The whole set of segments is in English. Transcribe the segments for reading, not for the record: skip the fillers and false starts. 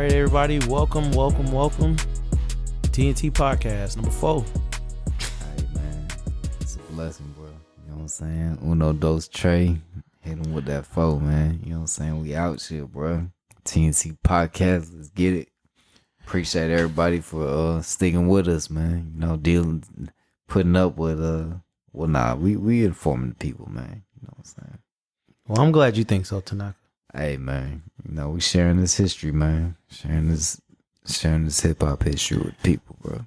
right, everybody. Welcome. TNT Podcast, number 4. Hey, man. It's a blessing, bro. You know what I'm saying? Uno, dos, tres. Hit him with that 4, man. You know what I'm saying? We out here, bro. TNT Podcast. Let's get it. Appreciate everybody for sticking with us, man. You know, putting up with, we informing the people, man. You know what I'm saying? Well, I'm glad you think so, Tanaka. Hey, man. You know, we sharing this history, man. Sharing this hip-hop history with people, bro.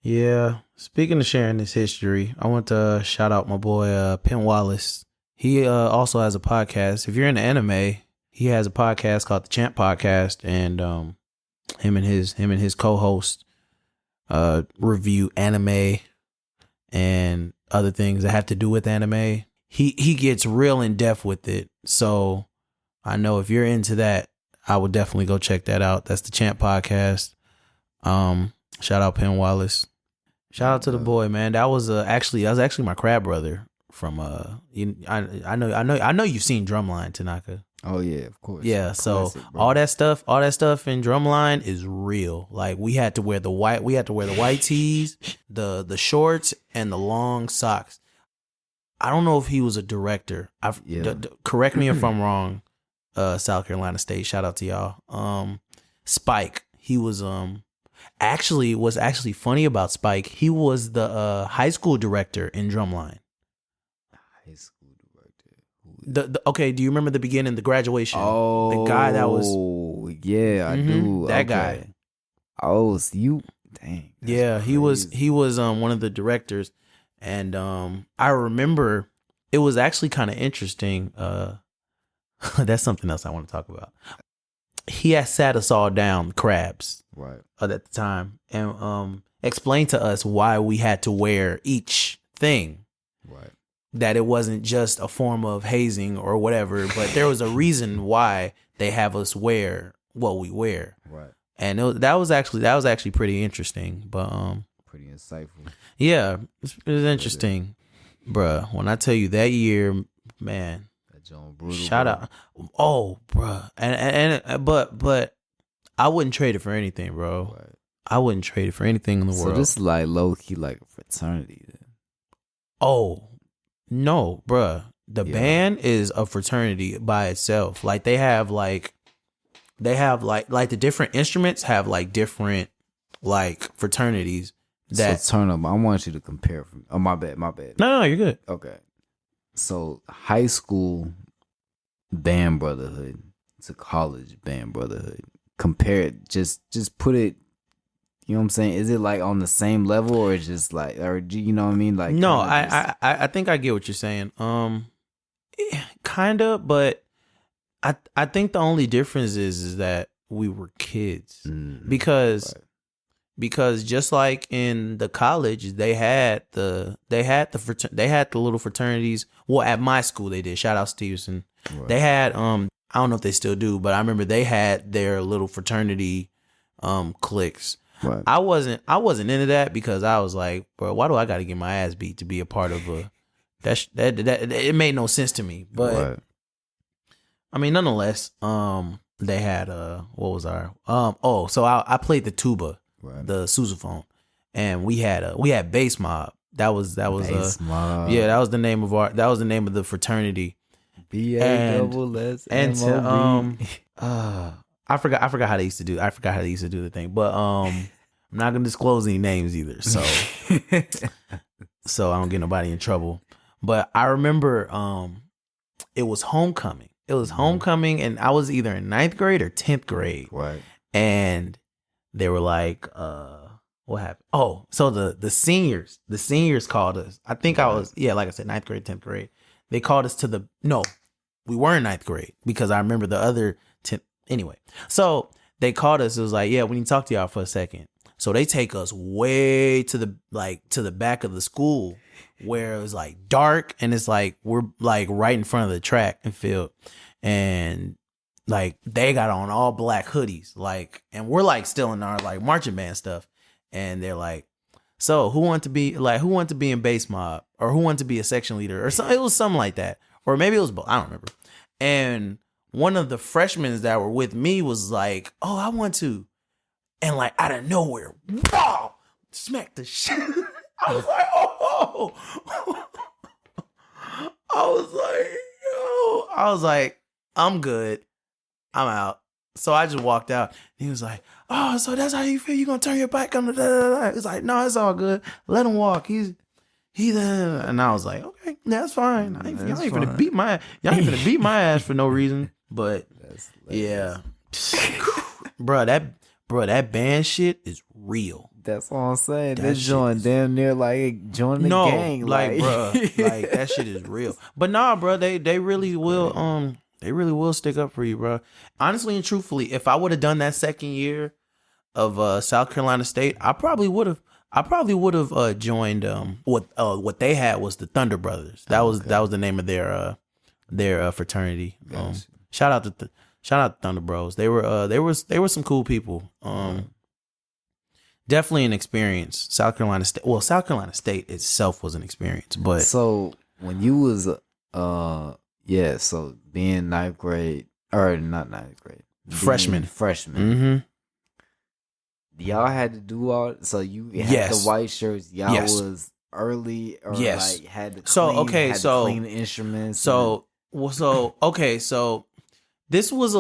Yeah. Speaking of sharing this history, I want to shout out my boy, Penn Wallace. He also has a podcast. If you're into anime, he has a podcast called the Champ Podcast, and him and his co-host review anime and other things that have to do with anime. He gets real in depth with it. So I know if you're into that, I would definitely go check that out. That's the Champ Podcast. Shout out Penn Wallace. Shout out to the boy, man. That was actually my crab brother from I know you've seen Drumline, Tanaka. Oh yeah, of course. Yeah, so classic, bro. all that stuff in Drumline is real. Like we had to wear the white tees, the shorts, and the long socks. I don't know if he was a director. Correct me if I'm wrong. South Carolina State. Shout out to y'all. Spike. He was what's actually funny about Spike. He was the high school director in Drumline. High school director. Okay. Do you remember the beginning, the graduation? Oh, the guy that was. Yeah, I do. That okay. guy. Oh, so you. Dang. Yeah, crazy. he was one of the directors. And I remember it was actually kind of interesting. That's something else I want to talk about. He had sat us all down, crabs, right, at the time, and explained to us why we had to wear each thing. right. That it wasn't just a form of hazing or whatever, but there was a reason why they have us wear what we wear. Right. And that was actually pretty interesting. But pretty insightful. Yeah, it was interesting, bruh. When I tell you that year, man, That John brutal. shout out, oh, bruh, but I wouldn't trade it for anything, bro. Right. I wouldn't trade it for anything in the world. So this is like low key, like a fraternity. Then. Oh no, bruh. The Yeah. band is a fraternity by itself. Like they have like the different instruments have like different like fraternities. That So turn up. I want you to compare from. Oh, my bad. no, you're good. Okay. So high school band brotherhood to college band brotherhood. Compare it. Just put it. You know what I'm saying? Is it like on the same level, or just like, or you know what I mean? Like No, I think I get what you're saying. Kind of, but I think the only difference is that we were kids because. Right. Because just like in the college, they had the little fraternities. Well, at my school they did. Shout out Stevenson. Right. They had I don't know if they still do, but I remember they had their little fraternity cliques. Right. I wasn't into that because I was like, bro, why do I got to get my ass beat to be a part of a that it made no sense to me. But Right. I mean, nonetheless, they had what was our so I played the tuba. Right. The sousaphone, and we had Bass Mob. That was Bass Mob. yeah, that was the name of the fraternity. BASS And MOB. I forgot how they used to do the thing, but I'm not gonna disclose any names either, so so I don't get nobody in trouble. But I remember it was homecoming. And I was either in 9th grade or 10th grade, Right. and they were like, what happened? Oh, so the seniors called us. I think I was, like I said, 9th grade, 10th grade. They called us to we were in 9th grade because I remember the other 10th. Anyway, so they called us. It was like, yeah, we need to talk to y'all for a second. So they take us way to the back of the school where it was like dark, and it's like, we're like right in front of the track and field. And like they got on all black hoodies, like, and we're like still in our like marching band stuff, and they're like, so who wanted to be in Bass Mob, or who wanted to be a section leader, or something? It was something like that, or maybe it was both. I don't remember. And one of the freshmen that were with me was like, "Oh, I want to," and like out of nowhere, wow, smack the shit. I was like, "Oh," I was like, "Yo," I was like, "I'm good, I'm out." So I just walked out. He was like, "Oh, so that's how you feel? You gonna turn your back on the?" It's like, "No, it's all good. Let him walk. He the." And I was like, "Okay, that's fine. Y'all ain't finna beat my ass for no reason." But yeah, that band shit is real. That's what I'm saying. They're joining damn near like joining the gang. Like bro, like that shit is real. But nah, bro, they really will they really will stick up for you, bro. Honestly and truthfully, if I would have done that second year of South Carolina State, I probably would have joined what they had was the Thunder Brothers. That was the name of their fraternity. Shout out to Thunder Bros. They were some cool people. Definitely an experience. South Carolina State itself was an experience. But so when you was so being ninth grade or not ninth grade, freshman. Mm-hmm. Y'all had to do all. So you had the white shirts. Y'all was early or like had to clean, clean the instruments. So this was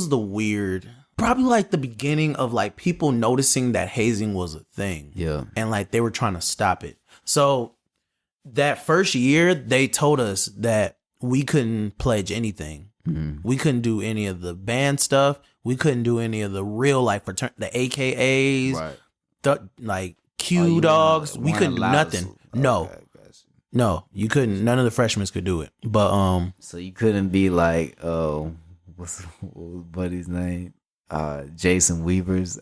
the weird. Probably like the beginning of like people noticing that hazing was a thing. Yeah. And like they were trying to stop it. So that first year they told us that we couldn't pledge anything. Mm-hmm. We couldn't do any of the band stuff. We couldn't do any of the real like the AKAs, right. The like Q dogs. We couldn't do nothing. No. No, you couldn't. None of the freshmen could do it. But so you couldn't be like what's buddy's name? Jason Weaver's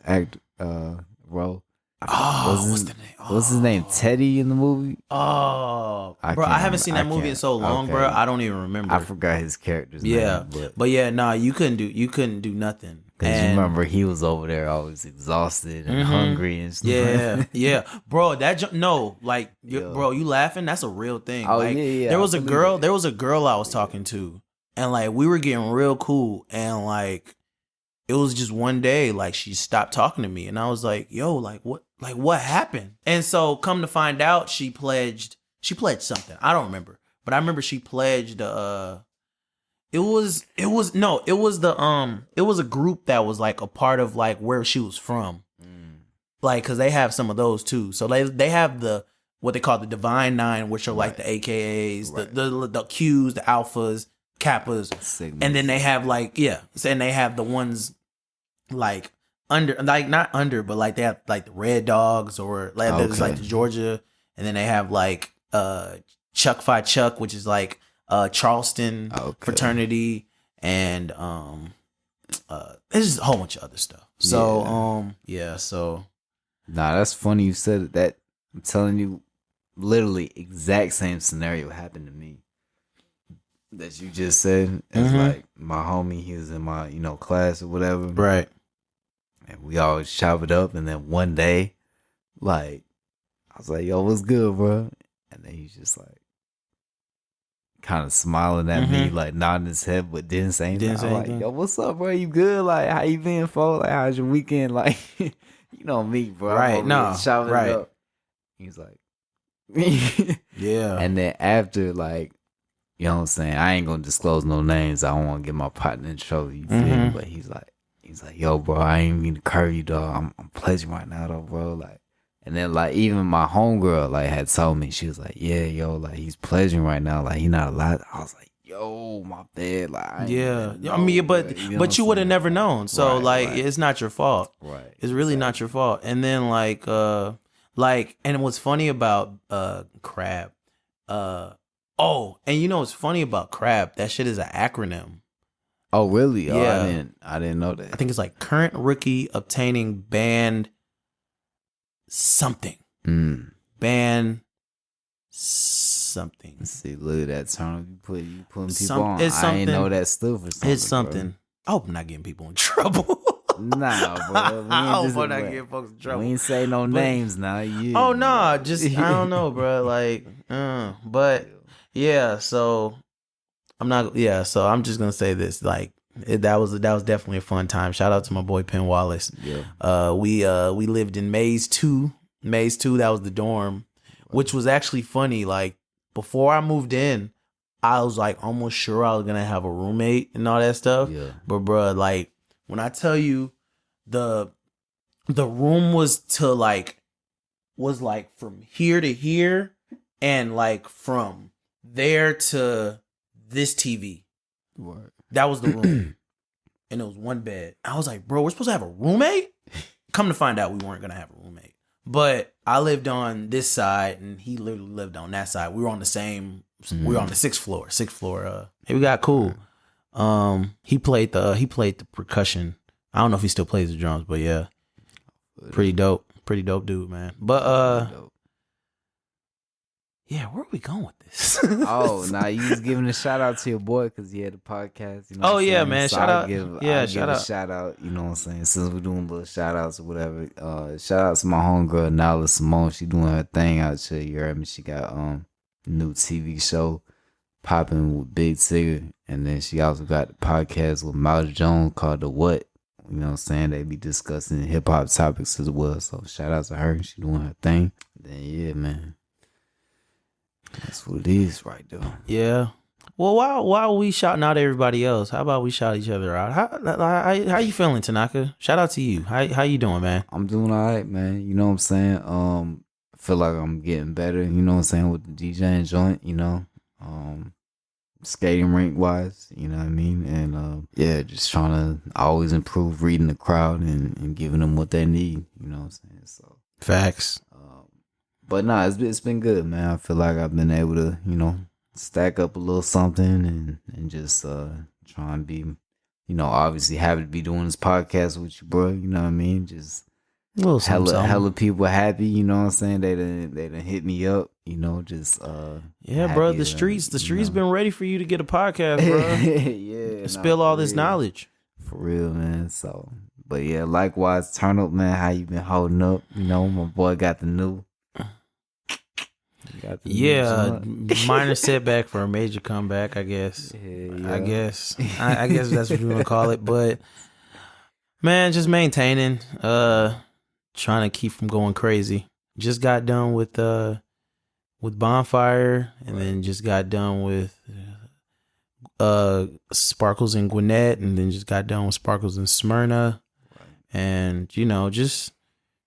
role. What's the name? What's his name? Teddy in the movie? Oh, bro, I haven't seen that movie in so long, bro. I don't even remember. I forgot his character's name. But yeah, nah, you couldn't do nothing. Because you remember he was over there always exhausted and hungry and stuff. Yeah, bro. Bro, you laughing? That's a real thing. Oh like, yeah. There was a girl I was talking to, and like we were getting real cool, and like it was just one day, like she stopped talking to me, and I was like, "Yo, like what happened?" And so, come to find out, she pledged something. I don't remember, but I remember she pledged. It was a group that was like a part of like where she was from, like because they have some of those too. So they have what they call the Divine Nine, which are like the AKAs, the Qs, the Alphas, Kappas, Sigmas. And then they have and they have the ones like under, like not under, but like they have like the Red Dogs or like there's like the Georgia, and then they have like Chuck Phi Chuck, which is like Charleston fraternity, and there's just a whole bunch of other stuff. So nah, that's funny you said that. I'm telling you, literally exact same scenario happened to me that you just said. It's like my homie, he was in my class or whatever, right? And we always chop it up, and then one day, like I was like, "Yo, what's good, bro?" And then he's just like, kind of smiling at me, like nodding his head, but didn't say anything. I'm like, "Yo, what's up, bro? You good? Like, how you been, fo? Like, how's your weekend? Like, you know me, bro. Right? No, right." Up. He's like, yeah. And then after, like, you know what I'm saying? I ain't gonna disclose no names. I don't want to get my partner in trouble. You feel me? But he's like, "Yo, bro, I ain't mean to curve you, dog. I'm pledging right now, though, bro. Like." And then, like, even my homegirl, like, had told me, she was like, "Yeah, yo, like, he's pledging right now. Like, he not allowed." I was like, "Yo, my bad." Like, I mean, but you would have never known. So, it's not your fault. Right. It's really not your fault. And then, and what's funny about Crab, and you know what's funny about Crab? That shit is an acronym. Oh, really? Yeah. Oh, I didn't know that. I think it's like current rookie obtaining band something. Band something. See, look at that term you putting people on. It's something. I ain't know that still for something. It's something. Bro. I hope I'm not getting people in trouble. Nah, bro. I hope I'm not getting folks in trouble. We ain't say no names now. Yeah. Oh no, just I don't know, bro. Like, but yeah. So I'm not. Yeah. So I'm just gonna say this. Like, That was definitely a fun time. Shout out to my boy Penn Wallace. Yeah. We lived in Maze 2. Maze 2, that was the dorm, which was actually funny. Like, before I moved in, I was like almost sure I was gonna have a roommate and all that stuff. Yeah. But bruh, like when I tell you the room was from here to here and like from there to this TV. What? That was the room. And it was one bed. I was like, bro, we're supposed to have a roommate? Come to find out we weren't gonna have a roommate. But I lived on this side and he literally lived on that side. We were on the same we were on the sixth floor. We got cool. He played the percussion. I don't know if he still plays the drums, but yeah. Pretty dope dude, man. But yeah, where are we going with this? You was giving a shout out to your boy because he had a podcast. You know oh yeah, man! So shout out, shout out. You know what I'm saying? Since we're doing little shout outs or whatever, shout out to my homegirl Nala Simone. She doing her thing out here. You heard me? She got new TV show popping with Big Tigger, and then she also got the podcast with Miles Jones called The What. You know what I'm saying? They be discussing hip hop topics as well. So shout out to her. She doing her thing. Then yeah, man. That's what it is right there. Yeah. Well, while we shouting out everybody else, how about we shout each other out? How you feeling, Tanaka? Shout out to you. How you doing, man? I'm doing all right, man. You know what I'm saying? I feel like I'm getting better, you know what I'm saying, with the DJing joint, you know. Skating rink wise, you know what I mean? And yeah, just trying to always improve reading the crowd and giving them what they need, you know what I'm saying? So facts. But nah, it's been good, man. I feel like I've been able to, you know, stack up a little something and just try and be, you know, obviously happy to be doing this podcast with you, bro. You know what I mean? Just a little hella people happy, you know what I'm saying? They done hit me up, you know, just yeah, bro. The streets been ready for you to get a podcast, bro. Yeah, spill all this knowledge for real, man. So, but yeah, likewise, Turn Up, man. How you been holding up? You know, my boy got the new. Minor setback for a major comeback, I guess. Yeah. I guess that's what you want to call it. But man, just maintaining, trying to keep from going crazy. Just got done with Bonfire, and then just got done with Sparkles and Gwinnett, and then just got done with Sparkles and Smyrna, and you know, just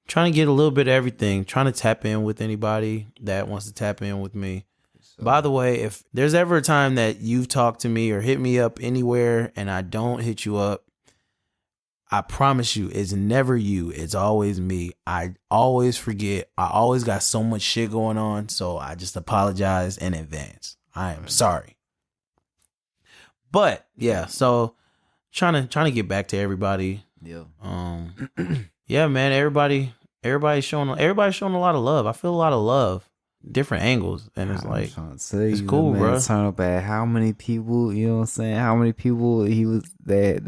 trying to get a little bit of everything, trying to tap in with anybody that wants to tap in with me. So, by the way, if there's ever a time that you've talked to me or hit me up anywhere and I don't hit you up, I promise you, it's never you. It's always me. I always forget. I always got so much shit going on, so I just apologize in advance. I am sorry. But yeah, so trying to get back to everybody. Yeah. Yeah, man. Everybody's showing a lot of love. I feel a lot of love, different angles, and it's like it's cool, bro. Turn Up at how many people? You know what I'm saying? How many people he was there?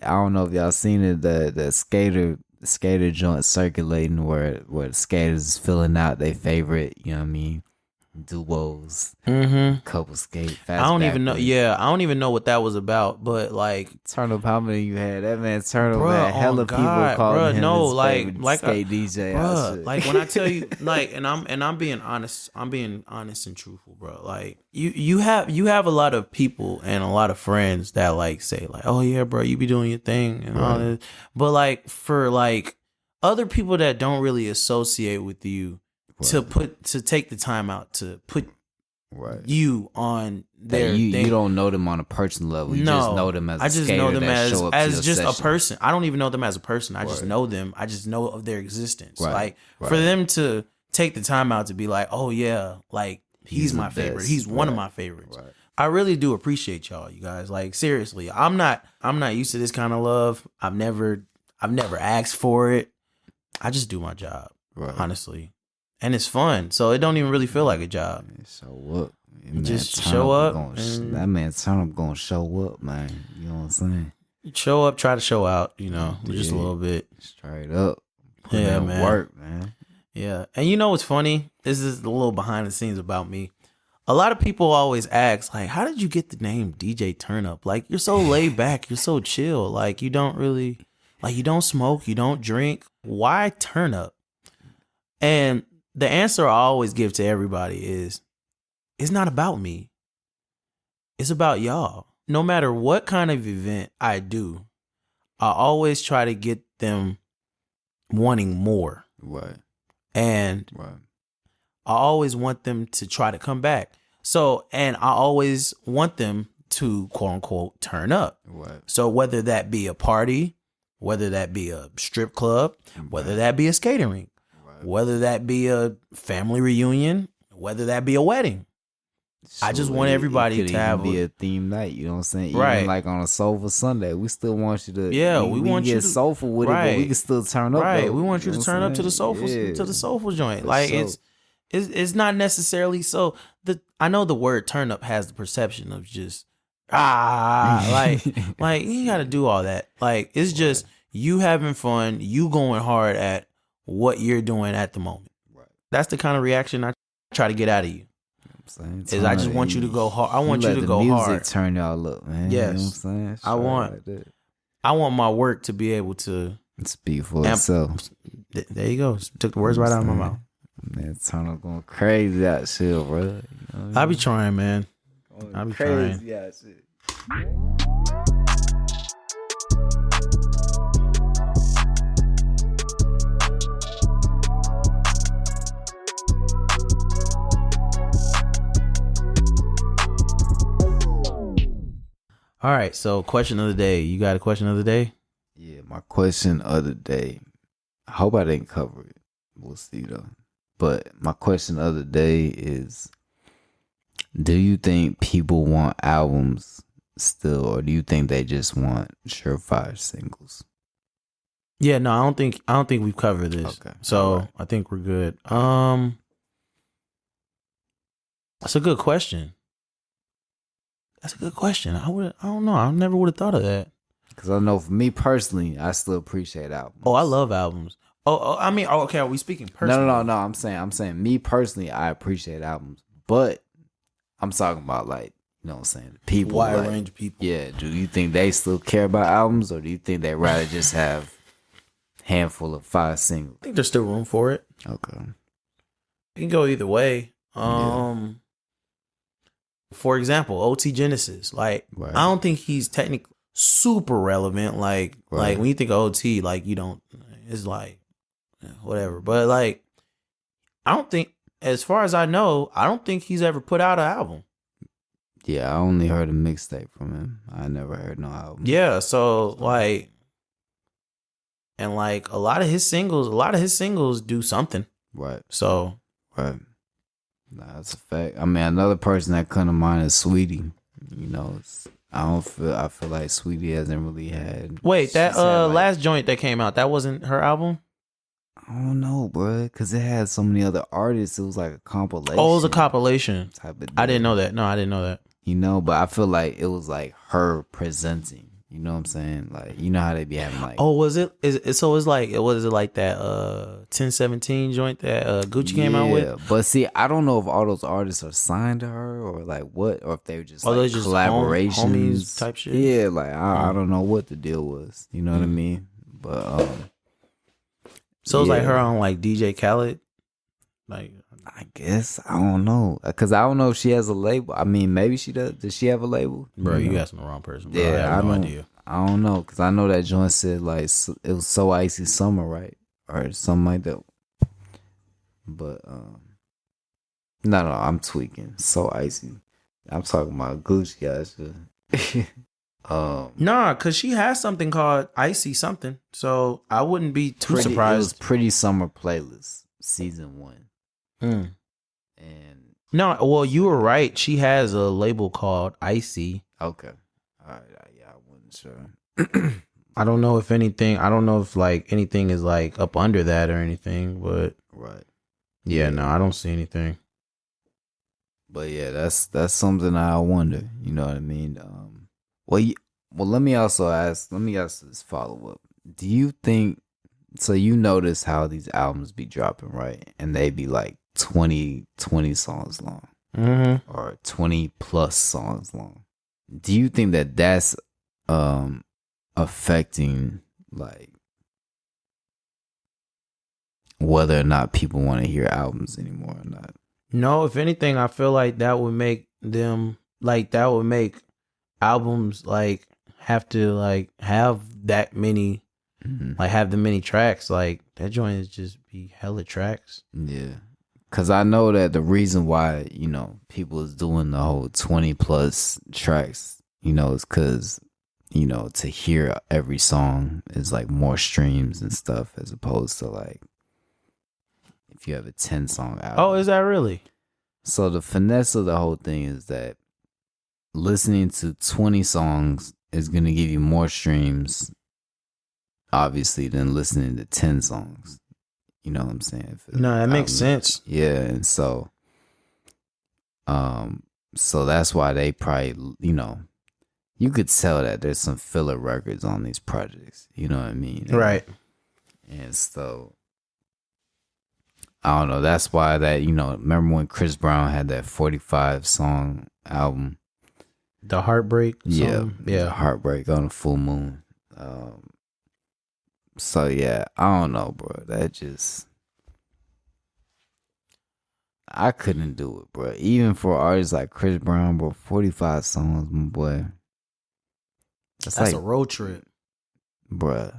I don't know if y'all seen it. The skater joint circulating where the skaters is filling out their favorite. You know what I mean? Duos, couple skate. Fast I don't even know. Yeah, I don't even know what that was about. But like, Turn Up, how many you had? That man Turn Up had hella people calling him his favorite skate DJ. Bro, like when I tell you, like, and I'm being honest. I'm being honest and truthful, bro. Like you have a lot of people and a lot of friends that like say like, oh yeah, bro, you be doing your thing and all this. But like for like other people that don't really associate with you. To take the time out to put you on their thing. You don't know them on a personal level. You just know them as a skater as just session. a person. I don't even know them as a person. I just know them. I just know of their existence. Like for them to take the time out to be like, oh yeah, like he's my favorite. He's one of my favorites. I really do appreciate y'all, you guys. Like seriously, I'm not used to this kind of love. I've never asked for it. I just do my job, honestly. And it's fun, so it don't even really feel like a job. So what? Just show up. That man Turn Up gonna show up, man. You know what I'm saying? Show up, try to show out. You know, just a little bit. Straight up. Yeah, man. Work, man. Yeah, and you know what's funny? This is a little behind the scenes about me. a lot of people always ask, like, how did you get the name DJ Turn Up? Like, you're so laid back, you're so chill. Like, you don't really, like, you don't smoke, you don't drink. Why Turn Up? And the answer I always give to everybody is, it's not about me. It's about y'all. No matter what kind of event I do, I always try to get them wanting more. Right. And Right. I always want them to try to come back. So, and I always want them to quote unquote turn up. Right. So whether that be a party, whether that be a strip club, whether that be a skating rink, whether that be a family reunion, whether that be a wedding. I just want everybody to have be a theme night. You know what I'm saying? Right. Even like on a Soulful Sunday, we still want you to. Yeah, we want get you to soulful with it, but we can still turn up. Right, Though, we want you to turn up to the soulful joint. Like it's not necessarily so. I know the word turn up has the perception of just like you got to do all that. Like it's just you having fun, you going hard at what you're doing at the moment. Right. That's the kind of reaction I try to get out of you. Is I just want you to go hard. I want you to go hard. Music turn y'all up, man. Yes, you know what I'm saying? I want my work to be able to speak for itself. There you go. Took the words right out of my mouth. Man, turn up going crazy out shit, bro. You know I be trying, man. I be trying. Crazy out shit. All right, so question of the day. You got a question of the day? Yeah, my question of the day. I hope I didn't cover it. We'll see though. But my question of the day is, do you think people want albums still, or do you think they just want surefire singles? Yeah, no, I don't think we've covered this. Okay. So right. I think we're good. That's a good question. That's a good question. I don't know. I never would have thought of that. Because I know for me personally, I still appreciate albums. Oh, I love albums. I mean, okay. Are we speaking personally? No. I'm saying me personally, I appreciate albums, but I'm talking about like, you know what I'm saying, people, wide range of people. Yeah. Do you think they still care about albums, or do you think they'd rather just have a handful of 5 singles? I think there's still room for it. Okay. It can go either way. For example, OT Genesis. Like, right. I don't think he's technically super relevant. Like when you think of OT, like you don't. It's like whatever. But like, I don't think, as far as I know, I don't think he's ever put out an album. Yeah, I only heard a mixtape from him. I never heard no album. Yeah, so like, and like a lot of his singles do something. Right. So. Right. Nah, that's a fact. I mean, another person that come to mind is Sweetie. You know, I feel like Sweetie hasn't really had. Wait, that last joint that came out, that wasn't her album? I don't know, bro, because it had so many other artists. It was like a compilation. Oh, it was a compilation. Type of I didn't know that. No, I didn't know that. You know, but I feel like it was like her presenting. You know what I'm saying? Like, you know how they be having like. Oh, was it? So it's like, was it like that 1017 joint that Gucci came out with? Yeah, but see, I don't know if all those artists are signed to her or like what, or if they were just like they're just collaborations homies type shit. Yeah, like I don't know what the deal was. You know what I mean? But so it's like her on like DJ Khaled, like. I guess I don't know, because I don't know if she has a label. I mean, maybe she does. Does she have a label? Bro, you asking the wrong person. Bro. Yeah, I have no idea. I don't know, because I know that joint said like it was So Icy Summer, right, or something like that. But no, I'm tweaking. So Icy. I'm talking about Gucci, guys. Nah, cause she has something called Icy something, so I wouldn't be too surprised. It was Pretty Summer Playlist Season 1. And no, well, you were right. She has a label called Icy. Okay, all right. Yeah, I wasn't sure. I don't know if anything. I don't know if like anything is like up under that or anything. But right. Yeah, no, I don't see anything. But yeah, that's something I wonder. You know what I mean? Well, let me also ask. Let me ask this follow up. Do you think? So you notice how these albums be dropping, right? And they be like 20 songs long. or 20 plus songs long. Do you think that that's affecting like whether or not people want to hear albums anymore or not? No, if anything, I feel like that would make them like that would make albums like have to like have that many like have the many tracks. Like that joint is just be hella tracks. Yeah. Cause I know that the reason why, people is doing the whole 20 plus tracks, is cause, to hear every song is like more streams and stuff as opposed to like if you have a 10-song album. Oh, is that really? So the finesse of the whole thing is that listening to 20 songs is going to give you more streams, obviously, than listening to 10 songs. You know what I'm saying? No, that makes sense. Yeah, and so that's why they probably, you could tell that there's some filler records on these projects. You know what I mean? Right. And so I don't know. That's why that, remember when Chris Brown had that 45 song album? The Heartbreak song? Yeah. Heartbreak on a Full Moon. So yeah, I don't know, bro. That just, I couldn't do it, bro. Even for artists like Chris Brown, bro, 45 songs, my boy. That's like a road trip, bro.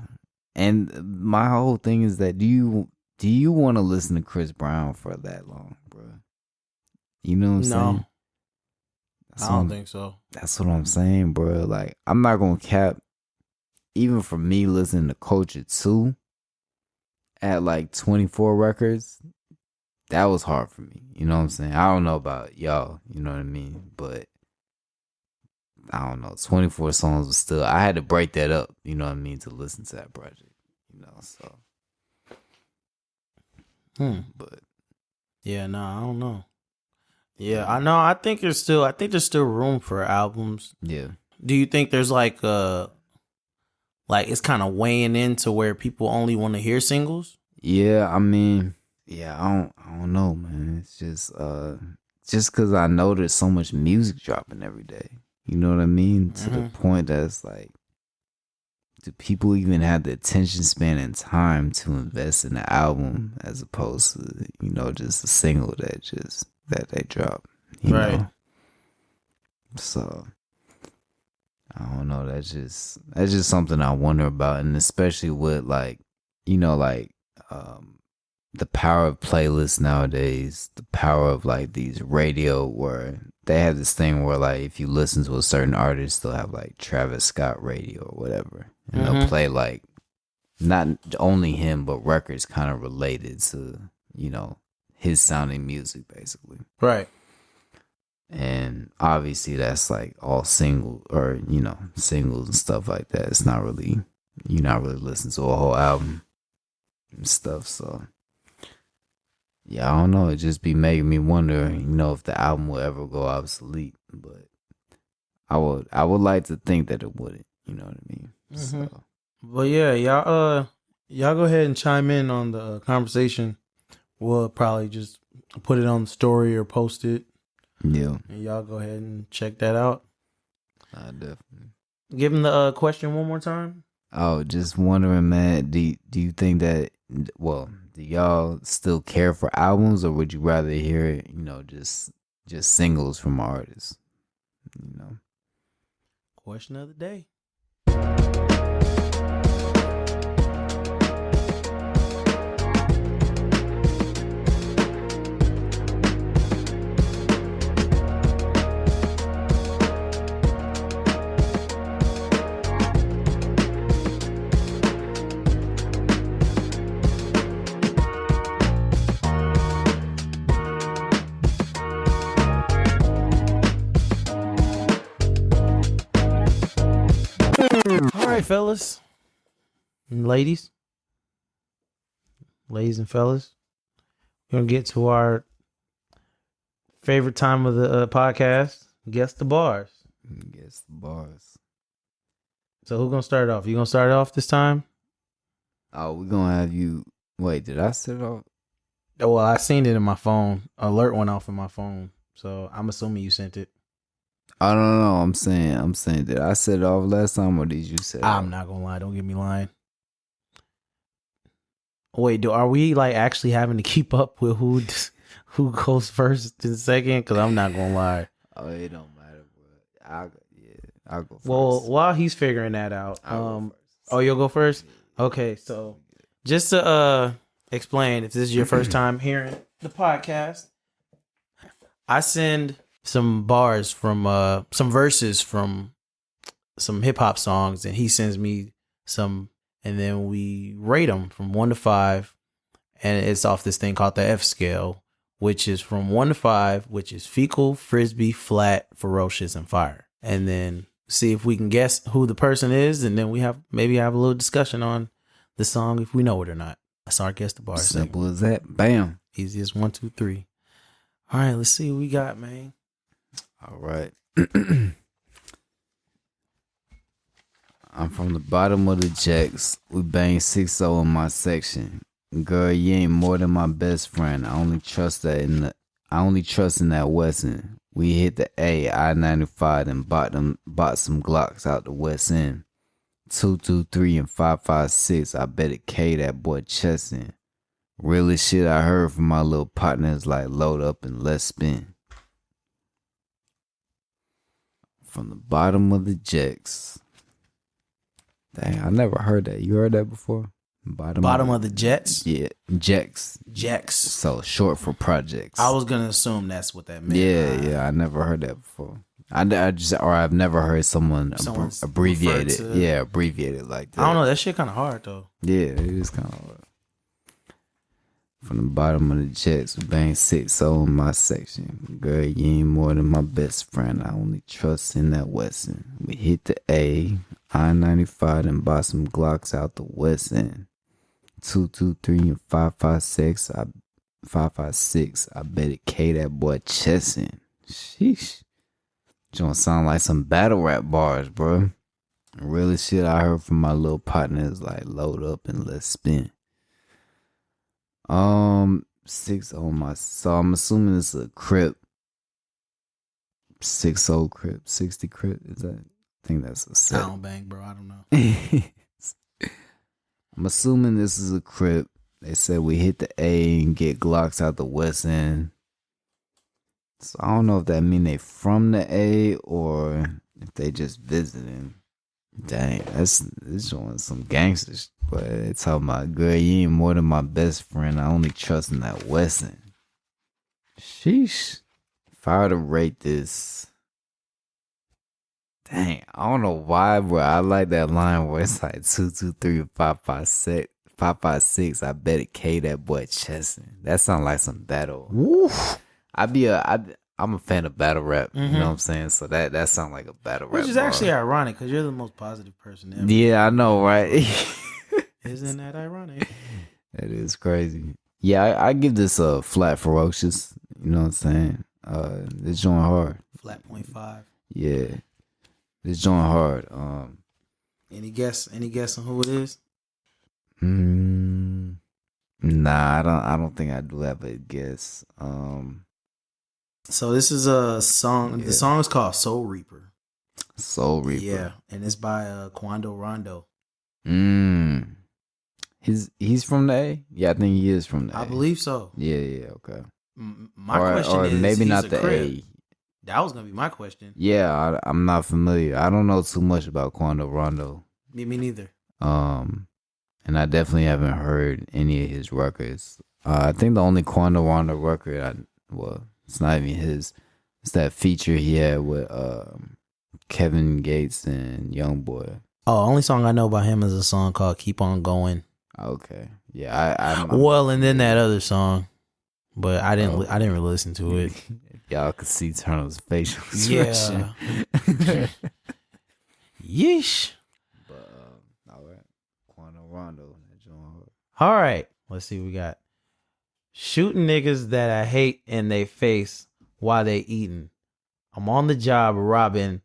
And my whole thing is that do you want to listen to Chris Brown for that long, bro? You know what I'm saying? I don't think so. That's what I'm saying, bro. Like, I'm not gonna cap. Even for me listening to Culture 2 at like 24 records, that was hard for me. You know what I'm saying? I don't know about y'all, you know what I mean? But I don't know. 24 songs was still, I had to break that up, you know what I mean, to listen to that project, so. But yeah, no, I don't know. Yeah, I know. I think there's still room for albums. Yeah. Do you think there's like it's kind of weighing into where people only want to hear singles? Yeah, I mean, I don't know, man. It's just because I know there's so much music dropping every day. You know what I mean? To the point that it's like, do people even have the attention span and time to invest in the album as opposed to, just a single that they drop, you know? So I don't know. That's just something I wonder about, and especially with the power of playlists nowadays, the power of like these radio where they have this thing where like if you listen to a certain artist, they'll have like Travis Scott radio or whatever, and they'll play like not only him but records kind of related to his sounding music basically. Right. And obviously that's like all single or singles and stuff like that. It's not really, you're not really listening to a whole album and stuff. So yeah, I don't know. It just be making me wonder, if the album will ever go obsolete. But I would like to think that it wouldn't. You know what I mean? So. But yeah, y'all go ahead and chime in on the conversation. We'll probably just put it on the story or post it. Yeah. And y'all go ahead and check that out. Definitely. Give him the question one more time. Oh, just wondering, man, do you think that, do y'all still care for albums, or would you rather hear, just singles from artists? Question of the day. All right, fellas and ladies and fellas, we're gonna get to our favorite time of the podcast. Guess the bars. Guess the bars. So who's gonna start off? You gonna start off this time? Oh, we're gonna have you. Wait, did I set it off? Well, I seen it in my phone. Alert went off in my phone. So I'm assuming you sent it. I don't know. I'm saying that I said it off last time, or did you say it I'm off? not gonna lie. Don't get me lying. Wait, are we like actually having to keep up with who goes first and second? Because I'm not gonna lie. Oh, it don't matter, bro. I'll go first. Well, while he's figuring that out, I'll go first. oh, you'll go first. Okay, so just to explain, if this is your first time hearing the podcast, I send some bars from some verses from some hip hop songs, and he sends me some, and then we rate them from 1 to 5, and it's off this thing called the F scale, which is from 1 to 5, which is fecal, frisbee, flat, ferocious, and fire. And then see if we can guess who the person is, and then we maybe have a little discussion on the song if we know it or not. That's our guess the bar. Simple as that. Bam. Easiest 1, 2, 3. All right, let's see what we got, man. All right. I'm from the bottom of the jacks. We bang 6-0 in my section. Girl, you ain't more than my best friend. I only trust in that Westin. We hit the I-95 and bought some Glocks out the West End. 223 and 556. I bet it K that boy chestin'. Realest shit I heard from my little partners like load up and let's spin. From the bottom of the jacks. Dang, I never heard that. You heard that before? Bottom of the Jets? Yeah, Jacks. Jacks. So short for projects. I was gonna assume that's what that meant. Yeah, I never heard that before. I've never heard someone abbreviate it. Yeah, abbreviate it like that. I don't know. That shit kind of hard though. Yeah, it is kind of hard. From the bottom of the jets, we bang 6-0 in my section. Girl, you ain't more than my best friend. I only trust in that Westin. We hit the I-95 and bought some Glocks out the West End. 223 and 556. 556. I bet it K that boy chessin'. Sheesh. Don't sound like some battle rap bars, bro. Really shit I heard from my little partners like load up and let's spin. 6 on my, so I'm assuming it's a Crip. 6-0 Crip, 60 Crip. Is that? I think that's a set. I don't bang, bro. I don't know. I'm assuming this is a Crip. They said we hit the A and get Glocks out the West End. So I don't know if that mean they from the A or if they just visiting. Dang, it's showing some gangsters. But they talking about, girl, you ain't more than my best friend. I only trust in that Westin. Sheesh. If I were to rate this, dang, I don't know why, but I like that line where it's like 223 556. 556. I bet it K that boy chestin'. That sound like some battle. Woof. I'm a fan of battle rap. Mm-hmm. You know what I'm saying? So that sounds like a battle rap. Which is actually ironic because you're the most positive person ever. Yeah, I know, right? Isn't that ironic? That is crazy. Yeah, I give this a flat ferocious. You know what I'm saying? This joint hard. Flat 0.5. Yeah, this joint hard. Any guess on who it is? Nah, I don't think I do have a guess. So this is a song. Yeah. The song is called Soul Reaper. Soul Reaper. Yeah, and it's by Quando Rondo. He's from the A? Yeah, I think he is from the A. I believe so. Yeah, okay. My question is, maybe he's not a the Crip. A. That was gonna be my question. Yeah, I'm not familiar. I don't know too much about Quando Rondo. Me neither. And I definitely haven't heard any of his records. I think the only Quando Rondo record, it's not even his. It's that feature he had with Kevin Gates and Youngboy. Oh, only song I know about him is a song called "Keep On Going." Okay, yeah, and then that other song, but I didn't really listen to it. Y'all could see Turner's facial expression. Yeah. Yeesh. But all right, Quando Rondo. All right, let's see what we got. Shooting niggas that I hate in they face while they eating. I'm on the job robbing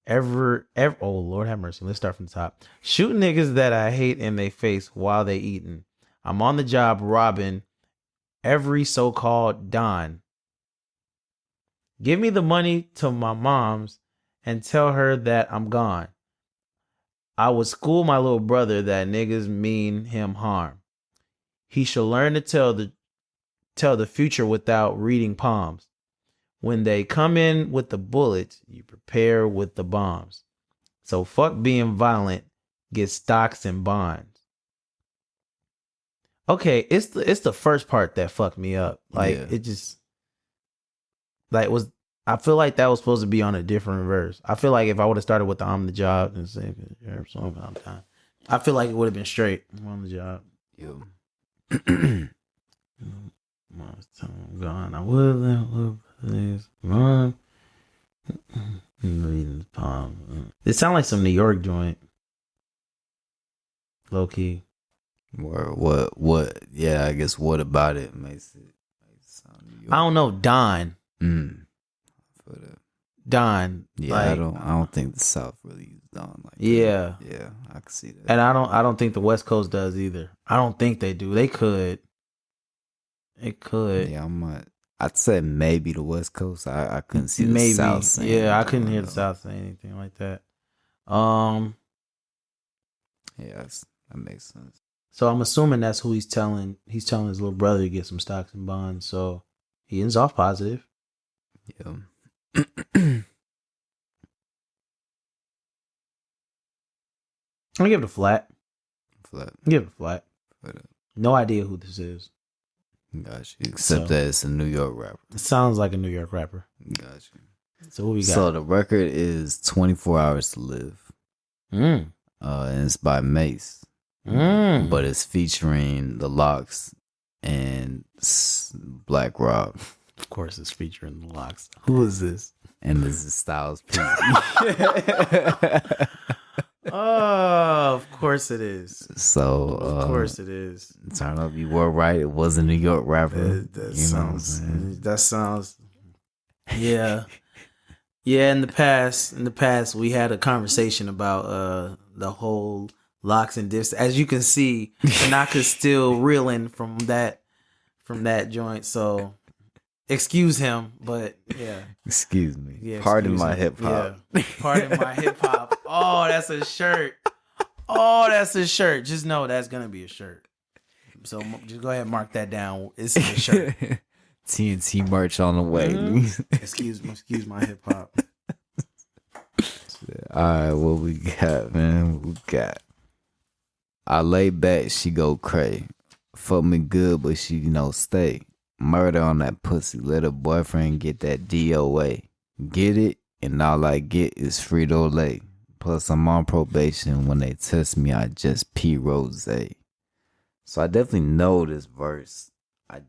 oh Lord have mercy. Let's start from the top. Shooting niggas that I hate in they face while they eating. I'm on the job robbing every so-called Don. Give me the money to my mom's and tell her that I'm gone. I would school my little brother that niggas mean him harm. He shall learn to tell the future without reading palms. When they come in with the bullets, you prepare with the bombs. So fuck being violent, get stocks and bonds. Okay, it's the first part that fucked me up. Like Yeah. it just I feel like that was supposed to be on a different verse. I feel like if I would have started with the I'm the job and say I feel like it would have been straight. I'm the job. Yeah. Mom's time gone. I would please run. Reading the palm. It sounds like some New York joint. Low key. What? Yeah, I guess what about it makes it sound New York? I don't know. Don. For the, Don. yeah, like, I don't think the South really used Don like yeah. that. Yeah, I can see that. And I don't think the West Coast does either. I don't think they do. They could. It could. Yeah, I'd say maybe the West Coast. I couldn't see the South saying. Yeah, I couldn't hear the South say anything like that. Yeah, that makes sense. So I'm assuming that's who he's telling. He's telling his little brother to get some stocks and bonds. So he ends off positive. Yeah. I give it a flat. Flat. Give it a flat. No idea who this is. Gotcha. Except that it's a New York rapper. It sounds like a New York rapper. Gotcha. So what we got? So the record is 24 Hours to Live. And it's by Mace. But it's featuring The Locks and Black Rob. Of course it's featuring The Locks. Who is this? And this is Styles P. Oh, of course it is. So of course it is. Turn up, you were right. It was a New York rapper. That sounds. Yeah. Yeah, in the past, we had a conversation about the whole locks and dips. As you can see, Tanaka's still reeling from that joint. So excuse him, but yeah. Excuse me. Yeah, pardon my hip hop. Yeah. Pardon my hip hop. Oh, that's a shirt. Oh, that's a shirt. Just know that's gonna be a shirt. So just go ahead and mark that down. It's a shirt. TNT merch on the way. Excuse my hip hop. All right, what we got, man? We got. I lay back, she go cray. Fuck me good, but she stay. Murder on that pussy. Let her boyfriend get that DOA. Get it, and all I get is Frito-Lay. Plus, I'm on probation. When they test me, I just pee rose. So I definitely know this verse. I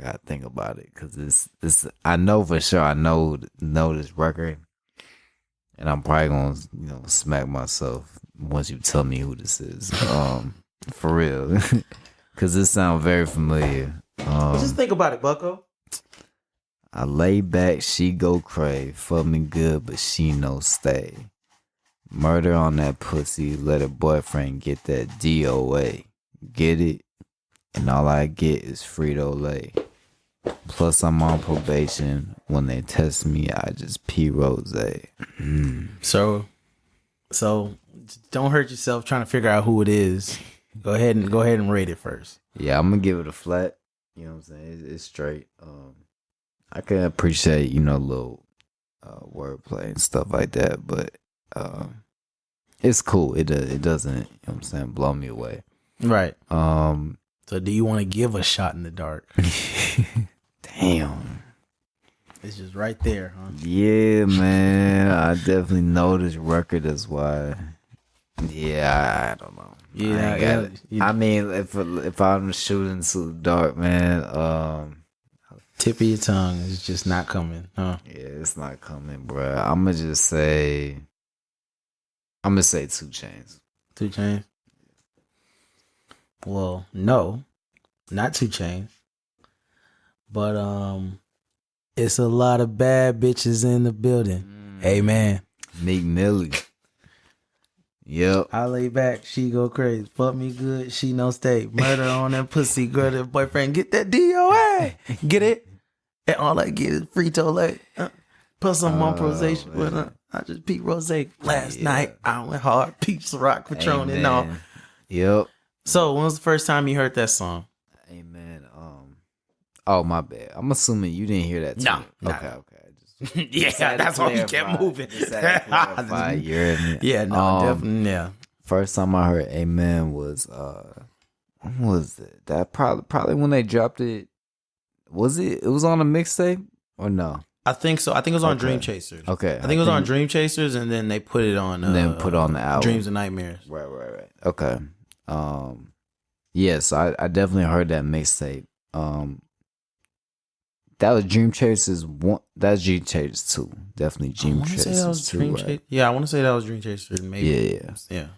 gotta think about it because this. I know for sure. I know this record, and I'm probably gonna smack myself once you tell me who this is. For real, because this sounds very familiar. Just think about it, Bucko. I lay back, she go cray. Fuck me good, but she no stay. Murder on that pussy, let her boyfriend get that DOA. Get it? And all I get is Frito-Lay. Plus I'm on probation. When they test me, I just pee rose. So don't hurt yourself trying to figure out who it is. Go ahead and rate it first. Yeah, I'm gonna give it a flat. You know what I'm saying? It's straight. I can appreciate, little wordplay and stuff like that, but it's cool. It doesn't, you know what I'm saying, blow me away. Right. So do you want to give a shot in the dark? Damn. It's just right there, huh? Yeah, man. I definitely know this record. That's why. Yeah, I don't know. Yeah, I mean, if I'm shooting so dark, man, tip of your tongue is just not coming, huh? Yeah, it's not coming, bro. I'm gonna say 2 Chainz. 2 Chainz. Well, no, not 2 Chainz. But it's a lot of bad bitches in the building. Amen. Meek Millie. Yep. I lay back, she go crazy. Fuck me good, she no stay. Murder on that pussy, girl, that boyfriend, get that DOA. Get it? And all I get is Frito Lay. Put some on Oh, Prosation. man. I just peeped Rose last Yeah. night. I went hard. Peeps Rock Patron and all. Amen. Yep. So when was the first time you heard that song? Amen. Oh, my bad. I'm assuming you didn't hear that too. No. Okay. Yeah, that's why he kept moving. You heard me? Yeah, no, definitely. Yeah. First time I heard Amen was when was it? That probably when they dropped it. Was it? It was on a mixtape or no? I think so. I think it was on Okay. Dream Chasers. Okay. I think it was on Dream Chasers, and then they put it on. Then put on the album. Dreams and Nightmares. Right. Okay. Yes, I definitely heard that mixtape. That was Dream Chasers 1. That's Dream Chasers 2. Definitely Dream Chasers 2. Right? Yeah, I want to say that was Dream Chasers. Maybe. Yeah.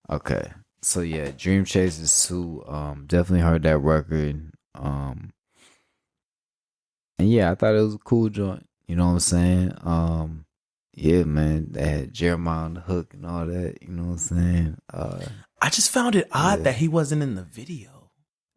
Okay. So yeah, Dream Chasers 2. Definitely heard that record. And yeah, I thought it was a cool joint. You know what I'm saying? Yeah, man. They had Jeremiah on the hook and all that. You know what I'm saying? I just found it odd that he wasn't in the video.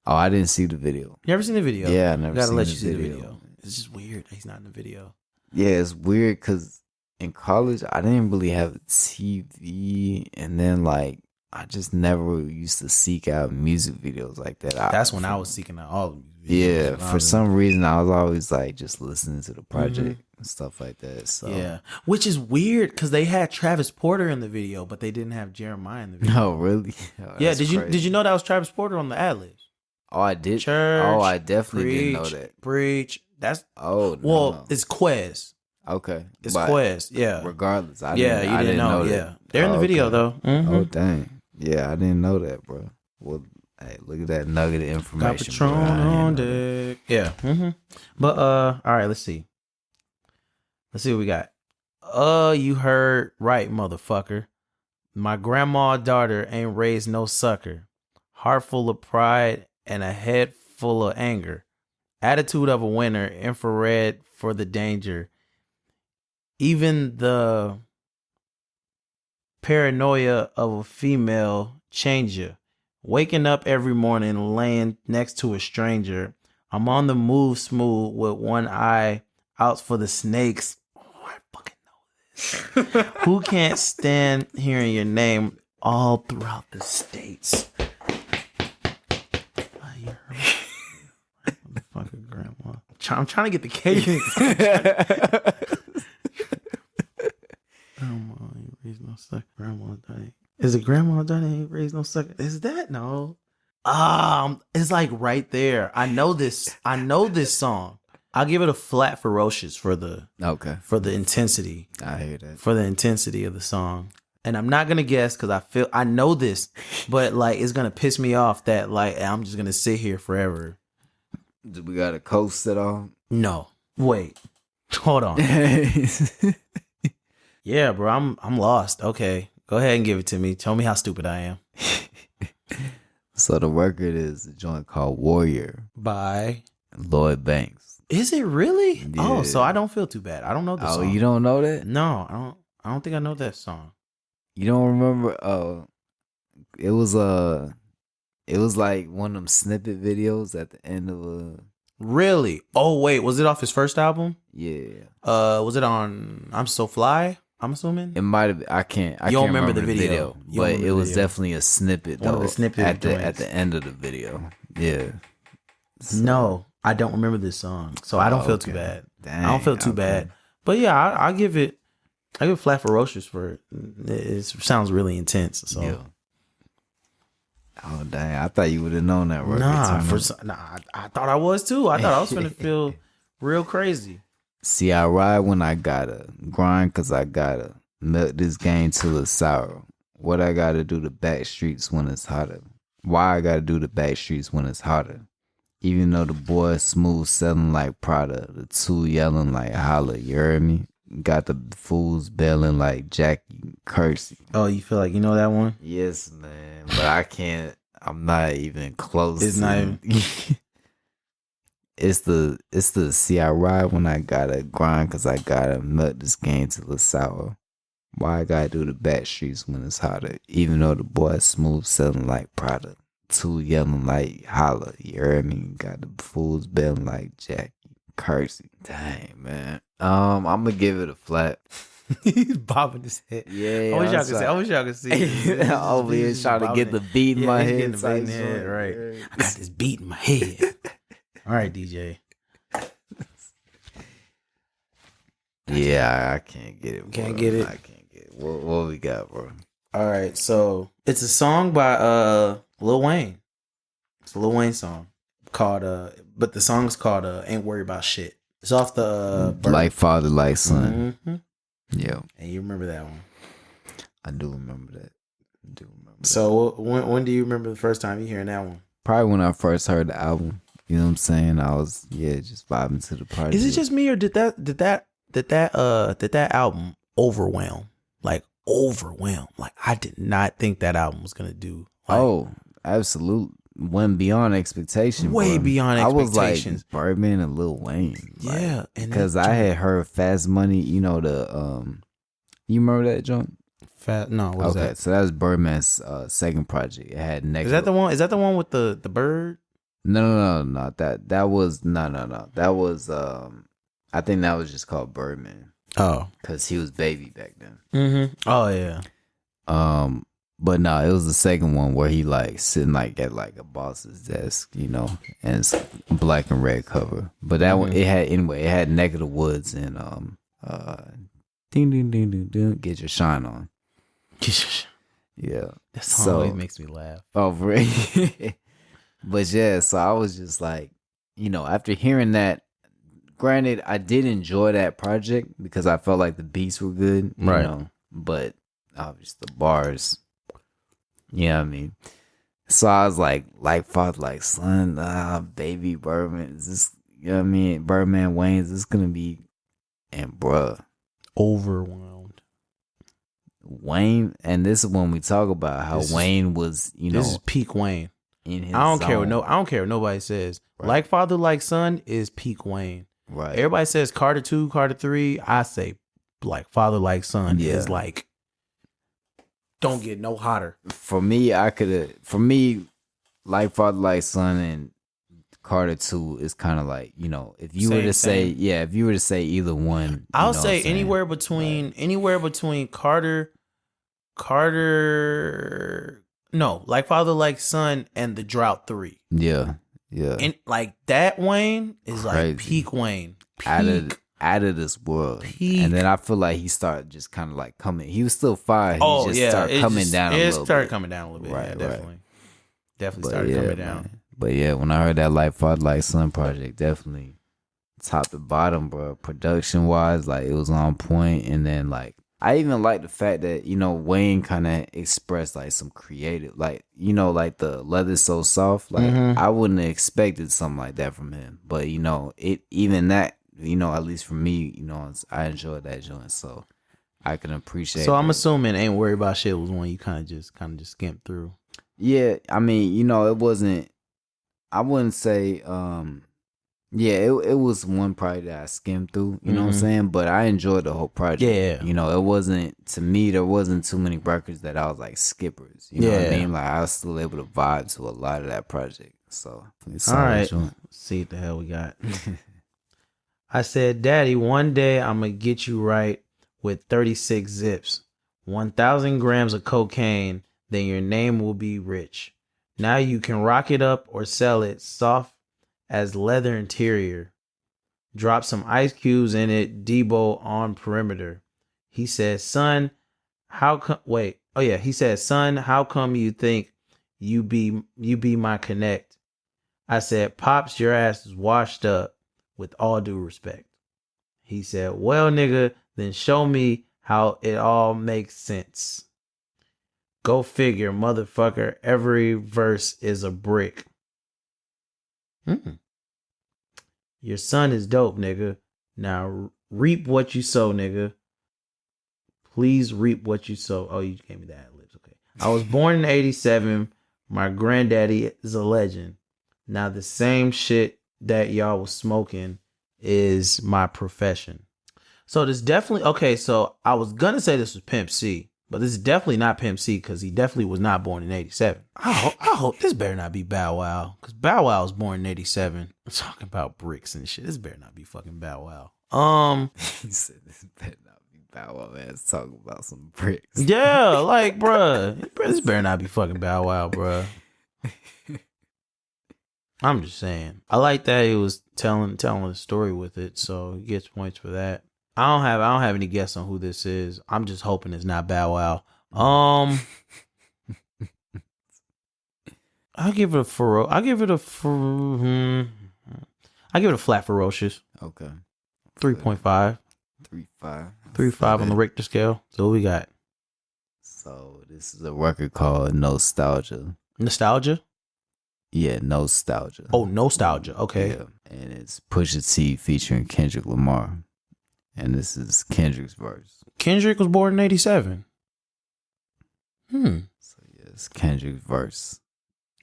Oh, I didn't see the video. You ever seen the video? Yeah, I never gotta seen let the you see the video. video. It's just weird that he's not in the video. Yeah, it's weird because in college I didn't really have a TV, and then like I just never used to seek out music videos like that. That's when I was seeking out all of them. Yeah, for some reason I was always like just listening to the project and stuff like that. So yeah, which is weird because they had Travis Porter in the video, but they didn't have Jeremiah in the video. No, really? Oh, yeah, did you know that was Travis Porter on the ad-libs? Oh, I did. Church, oh, I definitely preach, didn't know that. Preach. That's no. Well, it's Quez. Okay, it's Quez. Yeah. Regardless, I didn't know that. Yeah, they're in the video though. Mm-hmm. Oh dang, yeah, I didn't know that, bro. Well, hey, look at that nugget of information. Got Patron on deck. Yeah. Mm-hmm. But all right, let's see. Let's see what we got. You heard right, motherfucker. My grandma daughter ain't raised no sucker. Heart full of pride and a head full of anger. Attitude of a winner, infrared for the danger. Even the paranoia of a female changer. Waking up every morning, laying next to a stranger. I'm on the move smooth with one eye out for the snakes. Oh, I fucking know this. Who can't stand hearing your name all throughout the states? Motherfucking grandma. I'm trying to get the cadence. Grandma ain't raised no sucker. Grandma died. Is it grandma died ain't raised no sucker? Is that no? It's like right there. I know this song. I'll give it a flat ferocious for the intensity. I hear that. For the intensity of the song. And I'm not gonna guess because I know this, but like it's gonna piss me off that like I'm just gonna sit here forever. Do we got a coast set on? No. Wait. Hold on. Yeah, bro, I'm lost. Okay. Go ahead and give it to me. Tell me how stupid I am. So the record is a joint called Warrior by Lloyd Banks. Is it really? Yeah. Oh, so I don't feel too bad. I don't know this song. Oh, you don't know that? No, I don't think I know that song. You don't remember? It was like one of them snippet videos at the end of a. Really? Oh wait, was it off his first album? Yeah. Was it on I'm So Fly? I'm assuming it might have. I can't remember the video, but it was definitely a snippet. One of the snippets at the end of the video. Yeah. So. No, I don't remember this song, so I don't feel too bad. Dang, I don't feel too bad. But yeah, I give it flat ferocious for it. It sounds really intense. So. Yeah. Oh dang! I thought you would have known that record. I thought I was too. I thought I was gonna feel real crazy. See, I ride when I gotta grind, cause I gotta milk this game till it's sour. What I gotta do the back streets when it's hotter. Why I gotta do the back streets when it's hotter. Even though the boy smooth selling like Prada, the two yelling like holla. You heard me? Got the fools belling like Jackie Kersey. Oh, you feel like you know that one? Yes, man. But I can't. I'm not even close. It's not even. It's the see I ride when I gotta grind, cause I gotta milk this game till it's sour. Why I gotta do the back streets when it's hotter? Even though the boy smooth selling like Prada, two yelling like holla. You heard me? Got the fools belling like Jackie Cursey. Dang, man. I'm gonna give it a flat. He's bobbing his head. Yeah, I wish y'all could see. Over here trying to get the beat in my he's head. getting the beat in the head, right? Yeah. I got this beat in my head. All right, DJ. Yeah, I can't get it. Bro. Can't get it. I can't get it. What we got, bro? All right, so it's a song by Lil Wayne. It's a Lil Wayne song called but the song's called Ain't Worry About Shit. It's off the Like Father, Like Son. Mm-hmm. Yeah. And you remember that one. I do remember that. So when do you remember the first time you hearing that one? Probably when I first heard the album. You know what I'm saying? I was just vibing to the party. Is it just me or did that album overwhelm? Like I did not think that album was gonna do. Oh, absolutely. Went beyond expectation. Way beyond expectations. I was like Birdman and Lil Wayne. Yeah, and because I had heard Fast Money. You know you remember that joint? No, what is that? So that was Birdman's second project. It had negative. Is that the one? Is that the one with the bird? No. That was no. That was I think that was just called Birdman. Oh, because he was baby back then. Mm-hmm. Oh yeah. But no, it was the second one where he like sitting like at like a boss's desk, you know, and it's black and red cover. But that one, it had Negative Woods and ding ding ding ding ding, Get Your Shine On. Yeah, that song always makes me laugh. Oh, really? But yeah, so I was just like, you know, after hearing that, granted, I did enjoy that project because I felt like the beats were good, you know, but obviously the bars. You know what I mean? So I was like Father, Like Son, baby Birdman. Is this, you know what I mean? Birdman Wayne, is this gonna be, and bruh. Overwhelmed. Wayne, and this is when we talk about how Wayne was, you know. This is peak Wayne. In his I don't zone. care I don't care what nobody says. Right. Like Father, Like Son is peak Wayne. Right. Everybody says Carter 2, Carter 3. I say Like Father, Like Son is like, don't get no hotter. For me, Like Father, Like Son and Carter 2 is kind of like, you know, if you were to say either one, I'll say anywhere between Carter, no, Like Father, Like Son and The Drought 3. Yeah. And like that Wayne is crazy. Like peak Wayne. Peak. Out of this world. Peak. And then I feel like he started just kind of like coming. He was still fire. He just started coming down a little bit. It started coming down a little bit. Right, yeah, definitely. Right. Definitely started coming down. Man. But yeah, when I heard that Like Father, Like Son project, definitely top to bottom, bro. Production wise, like it was on point. And then like I even like the fact that, you know, Wayne kind of expressed like some creative, like, you know, like the Leather So Soft. Like I wouldn't have expected something like that from him. But, you know, even that, you know, at least for me, you know, I enjoyed that joint. So I can appreciate So I'm assuming Ain't Worry About Shit was one you kind of just skimmed through. Yeah. I mean, you know, it wasn't, I wouldn't say, it was one project that I skimmed through, you know what I'm saying? But I enjoyed the whole project. Yeah. You know, it wasn't, to me, there wasn't too many records that I was like skippers. You know what I mean? Like I was still able to vibe to a lot of that project. So, all right. Let's see what the hell we got. I said, Daddy, one day I'm going to get you right with 36 zips, 1,000 grams of cocaine, then your name will be rich. Now you can rock it up or sell it soft as leather interior. Drop some ice cubes in it, Debo on perimeter. He said, son, how come you think you be my connect? I said, Pops, your ass is washed up, with all due respect. He said, well, nigga, then show me how it all makes sense. Go figure, motherfucker. Every verse is a brick. Your son is dope, nigga. Now reap what you sow, nigga. Please reap what you sow. Oh, you gave me that lips. Okay. I was born in 87. My granddaddy is a legend. Now the same shit that y'all was smoking is my profession. So this definitely, okay, so I was gonna say this was Pimp C, But this is definitely not Pimp C because he definitely was not born in 87. I hope this better not be Bow Wow because Bow Wow was born in 87. I'm talking about bricks and shit. This better not be fucking Bow Wow. He said this better not be Bow Wow ass talking about some bricks. Yeah, like, bruh, this better not be fucking Bow Wow, bruh. I'm just saying. I like that he was telling a story with it, so he gets points for that. I don't have any guess on who this is. I'm just hoping it's not Bow Wow. I'll give it a flat ferocious. Okay. 3.5. 3.5. 3.5 on the Richter scale. So what we got? So this is a record called Nostalgia. Nostalgia? Yeah, Nostalgia. Oh, Nostalgia. Okay. Yeah. And it's Pusha T featuring Kendrick Lamar. And this is Kendrick's verse. Kendrick was born in 87. So yeah, it's Kendrick's verse.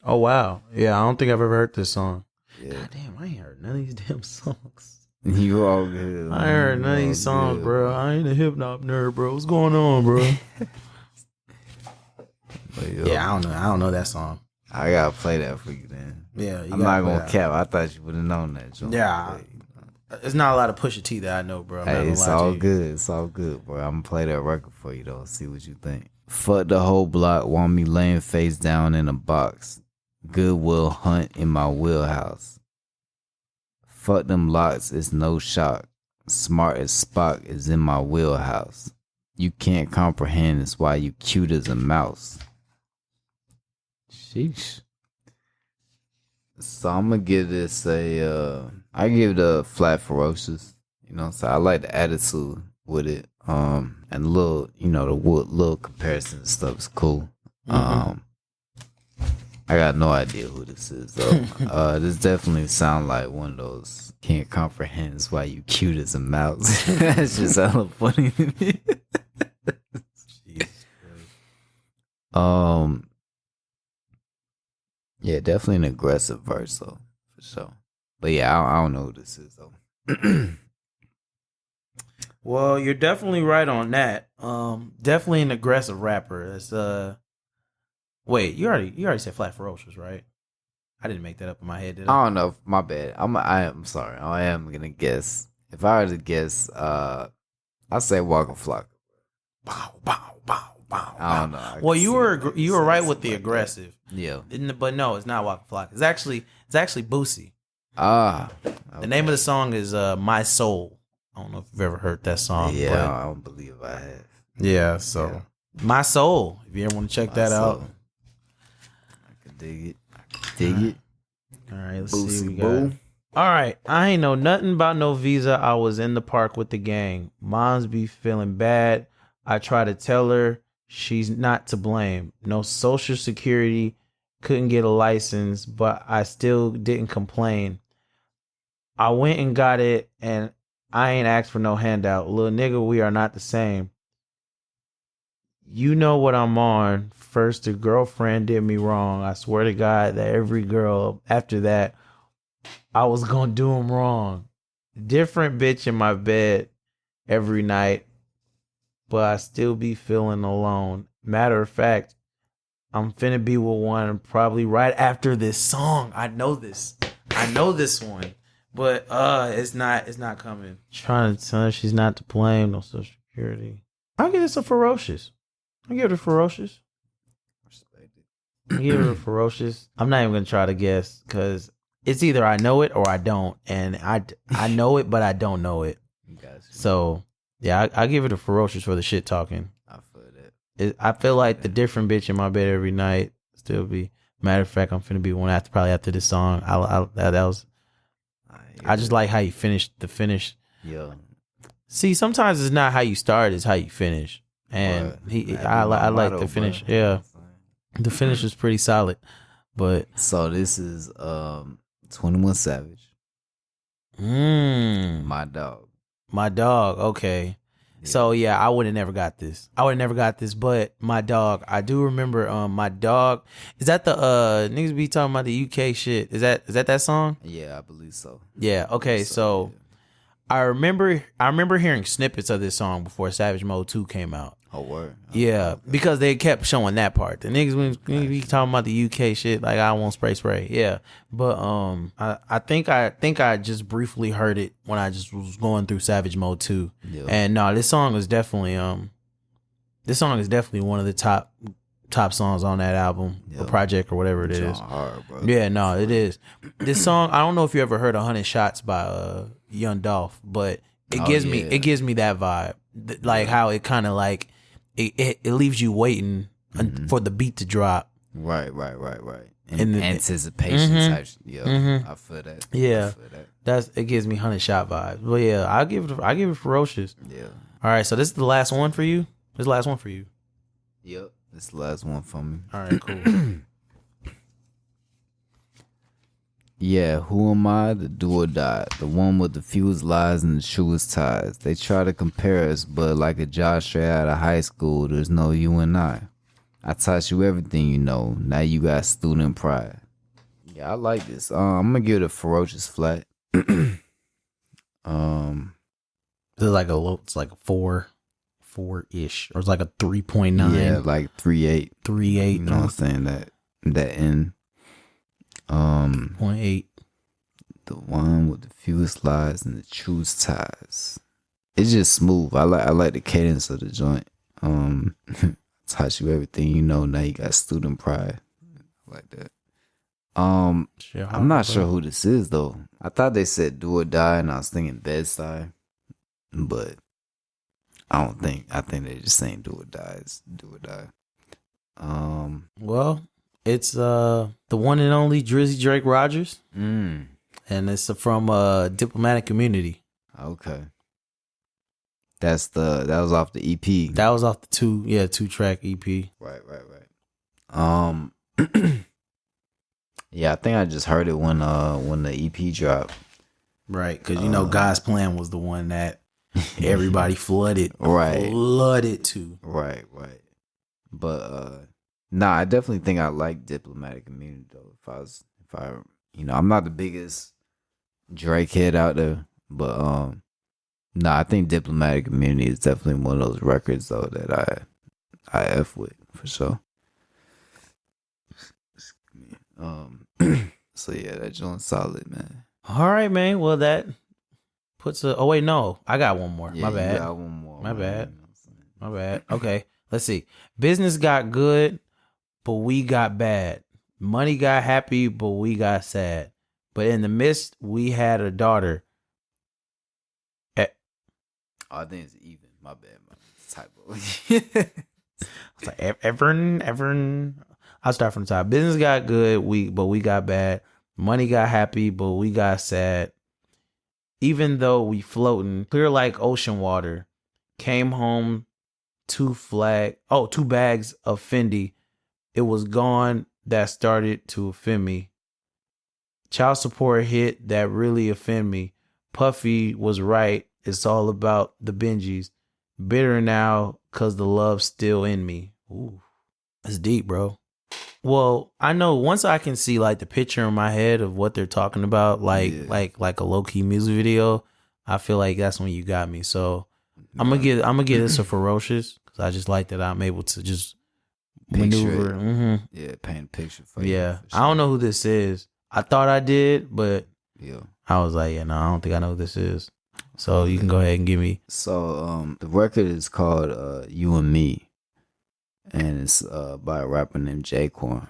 Oh, wow. Yeah, I don't think I've ever heard this song. Yeah. God damn, I ain't heard none of these damn songs. You all good. I ain't heard none of these songs, good, bro. I ain't a hip hop nerd, bro. What's going on, bro? Yeah, I don't know that song. I gotta play that for you then. Yeah, I'm not gonna cap. I thought you would have known that. Joint. Yeah, there's not a lot of Pusha T that I know, bro. Hey, it's all good. It's all good, bro. I'm gonna play that record for you though. See what you think. Fuck the whole block. Want me laying face down in a box. Goodwill Hunt in my wheelhouse. Fuck them locks. It's no shock. Smart as Spock is in my wheelhouse. You can't comprehend. It's why you cute as a mouse. Sheesh. So I'm gonna give this I give it a flat ferocious. You know, so I like the attitude with it. And a little, the little comparison and stuff is cool. I got no idea who this is though. This definitely sound like one of those can't comprehend is why you cute as a mouse. That's just hella funny to me. Yeah, definitely an aggressive verse though, for sure. But yeah, I don't know who this is though. Well, you're definitely right on that. Definitely an aggressive rapper. That's wait, you already said flat ferocious, right? I didn't make that up in my head, did I? I don't know. My bad. I'm sorry. I am gonna guess. If I were to guess, I'd say Walker Flock. Bow, bow, bow, bow. I don't know. Well, you were right with the like aggressive. That. Yeah. But no, it's not Walker Flock. It's actually Boosie. Okay. The name of the song is My Soul. I don't know if you've ever heard that song. Yeah, but I don't believe I have. Yeah, so My Soul. If you ever want to check that out. I can dig it. Dig it. All right, let's Boosie see what we boo. got. All right, I ain't know nothing about no visa. I was in the park with the gang. Moms be feeling bad. I try to tell her she's not to blame. No social security, couldn't get a license, but I still didn't complain. I went and got it, and I ain't asked for no handout. Little nigga, we are not the same. You know what I'm on. First, the girlfriend did me wrong. I swear to God that every girl after that, I was going to do him wrong. Different bitch in my bed every night, but I still be feeling alone. Matter of fact, I'm finna be with one probably right after this song. I know this one, but it's not coming. Trying to tell her she's not to blame. No social security. I'll give this a ferocious. I'll give it a ferocious. I'll give it a ferocious. I'm not even gonna try to guess because it's either I know it or I don't, and I know it, but I don't know it. So yeah, I give it a ferocious for the shit talking. I feel that. I feel like the different bitch in my bed every night still be. Matter of fact, I'm finna be one probably after this song. I just like how you finished the finish. Yeah. See, sometimes it's not how you start; it's how you finish. And I like the finish. Bro. Yeah, the finish is pretty solid. But so this is 21 Savage. My dog. Okay. Yeah. So yeah, I would have never got this. But my dog, I do remember. My dog. Is that the niggas be talking about the UK shit? Is that song? Yeah, I believe so. Yeah. Okay. So yeah. I remember hearing snippets of this song before Savage Mode 2 came out. Oh, word. Yeah, Okay. because they kept showing that part. The niggas when we talking about the UK shit, like I won't spray. Yeah, but I think I just briefly heard it when I just was going through Savage Mode 2. Yeah. And no, this song is definitely one of the top songs on that album or project or whatever it is. Hard, bro. Yeah, no, it is. This song, I don't know if you ever heard 100 Shots by Young Dolph, but it gives me that vibe. Like how it kind of like it leaves you waiting for the beat to drop. Right. And anticipation type. Yeah, I feel that. Yeah, it gives me 100 Shot vibes. But yeah, I give it Ferocious. Yeah. All right, so this is the last one for you. This is the last one for you. Yep, this is the last one for me. All right, cool. Yeah, who am I? The do or die. The one with the fewest lies and the truest ties. They try to compare us, but like a job straight out of high school, there's no you and I. I taught you everything you know. Now you got student pride. Yeah, I like this. I'm gonna give it a Ferocious flat. It's like a 4-ish, or it's like a 3.9. Yeah, like 3.8. 3.8. You know what I'm saying? That end. 0.8. The one with the fewest lies and the truest ties. It's just smooth. I like the cadence of the joint. Taught you everything you know. Now you got student pride. I like that. I'm not sure who this is though. I thought they said do or die, and I was thinking Bedside, but I don't think. I think they just saying do or die. It's do or die. Well, it's the one and only Drizzy Drake Rogers, and it's from Diplomatic Community. Okay, that was off the EP. That was off the 2-track EP. Right. Yeah, I think I just heard it when the EP dropped. Right, because God's Plan was the one that everybody flooded to. Right. But I definitely think I like Diplomatic Community though. I'm not the biggest Drake head out there, but I think Diplomatic Community is definitely one of those records though that I F with for sure. So yeah, that joint's solid, man. All right, man. Well, that puts a. Oh wait, no, I got one more. Yeah, My bad. You got one more. My bad. Okay, let's see. Business got good, but we got bad. Money got happy, but we got sad. But in the midst, we had a daughter. I think it's even. My bad, man. Typo. It's like Everin. I'll start from the top. Business got good, but we got bad. Money got happy, but we got sad. Even though we floating clear like ocean water, came home 2 bags of Fendi. It was gone that started to offend me. Child support hit that really offend me. Puffy was right. It's all about the Benjis. Bitter now cause the love's still in me. Ooh, that's deep, bro. Well, I know once I can see like the picture in my head of what they're talking about, like a low key music video, I feel like that's when you got me. So I'm gonna give this a Ferocious because I just like that I'm able to just maneuver. Mm-hmm. Yeah, paint a picture for you. Yeah, for sure. I don't know who this is. I thought I did, but yeah, I was like, I don't think I know who this is. So you can go ahead and give me. So the record is called You and Me. And it's by a rapper named Jaquan.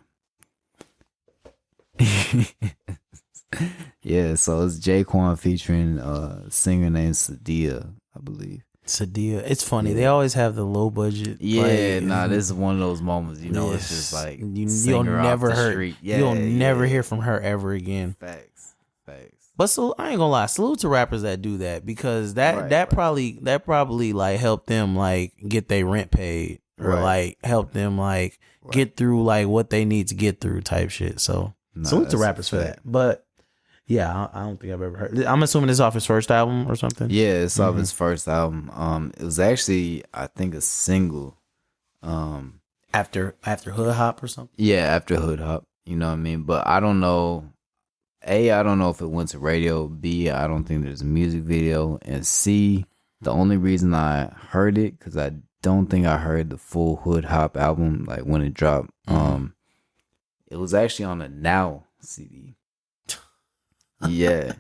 Yeah, so it's Jaquan featuring a singer named Sadia, I believe. Sadia. It's funny. Yeah. They always have the low budget. Yeah, this is one of those moments, it's just like you'll never hear from her ever again. Facts. But so I ain't gonna lie, salute to rappers that do that because that probably like help them like get their rent paid or like help them like get through like what they need to get through type shit. So salute to rappers for that. But yeah, I don't think I've ever heard. I'm assuming it's off his first album or something. Yeah, it's off his first album. It was actually I think a single. After Hood Hop or something. Yeah, after Hood Hop. You know what I mean? But I don't know. A, I don't know if it went to radio. B, I don't think there's a music video. And C, the only reason I heard it, because I don't think I heard the full Hood Hop album like when it dropped. It was actually on a Now CD. Yeah.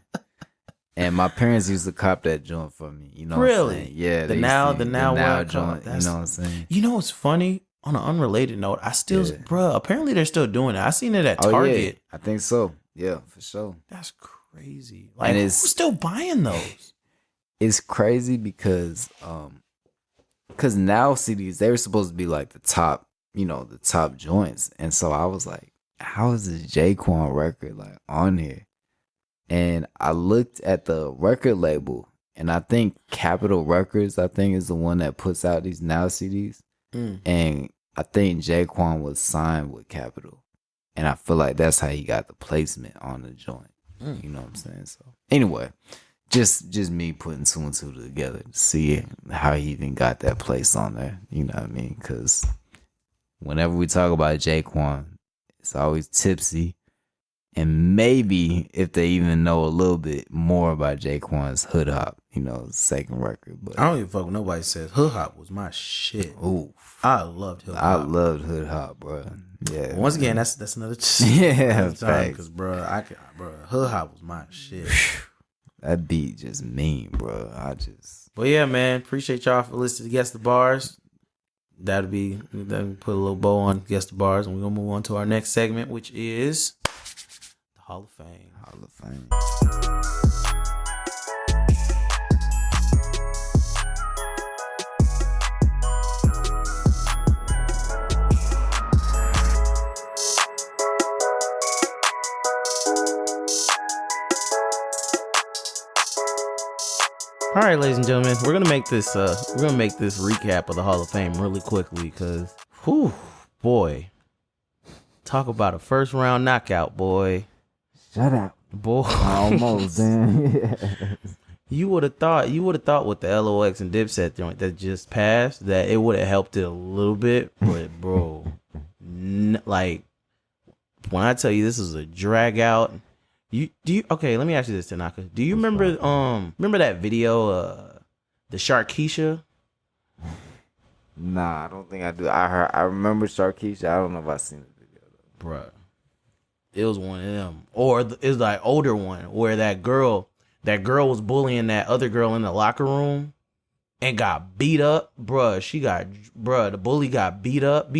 And my parents used to cop that joint for me. You know what I'm saying? Yeah. The they now used to- now joint. You know what I'm saying? You know what's funny? On an unrelated note, I still, bruh, apparently they're still doing it. I seen it at Target. Yeah. I think so. Yeah, for sure. That's crazy. Like, who's still buying those? It's crazy because Now CDs, they were supposed to be like the top, the top joints. And so I was like, how is this Jaquan record like on here? And I looked at the record label, and I think Capitol Records, is the one that puts out these Now CDs. And I think Jaquan was signed with Capitol. And I feel like that's how he got the placement on the joint. You know what I'm saying? So anyway, just me putting two and two together to see how he even got that place on there. You know what I mean? Because whenever we talk about Jaquan, it's always Tipsy. And maybe if they even know a little bit more about Jaquan's Hood Hop, second record. But I don't even fuck with nobody says Hood Hop was my shit. Ooh, I loved Hood Hop. I loved Hood Hop, bro. Yeah. Once again, that's another time because bro, Hood Hop was my shit. That beat just mean, bro. But yeah, man, appreciate y'all for listening to Guess the Bars. That'll put a little bow on Guess the Bars, and we're gonna move on to our next segment, which is the Hall of Fame. Hall of Fame. All right, ladies and gentlemen, we're gonna make this recap of the Hall of Fame really quickly because, boy, talk about a first round knockout, boy. Shut up, boy. Almost, damn. You would have thought with the LOX and Dipset joint that just passed that it would have helped it a little bit, but bro, like when I tell you this is a drag out. Okay, let me ask you this, Tanaka. Do you remember that video, the Sharkeisha? Nah, I don't think I do. I remember Sharkeisha. I don't know if I seen the video though. Bruh. It was one of them. Or it's like older one where that girl was bullying that other girl in the locker room and got beat up. The bully got beat up.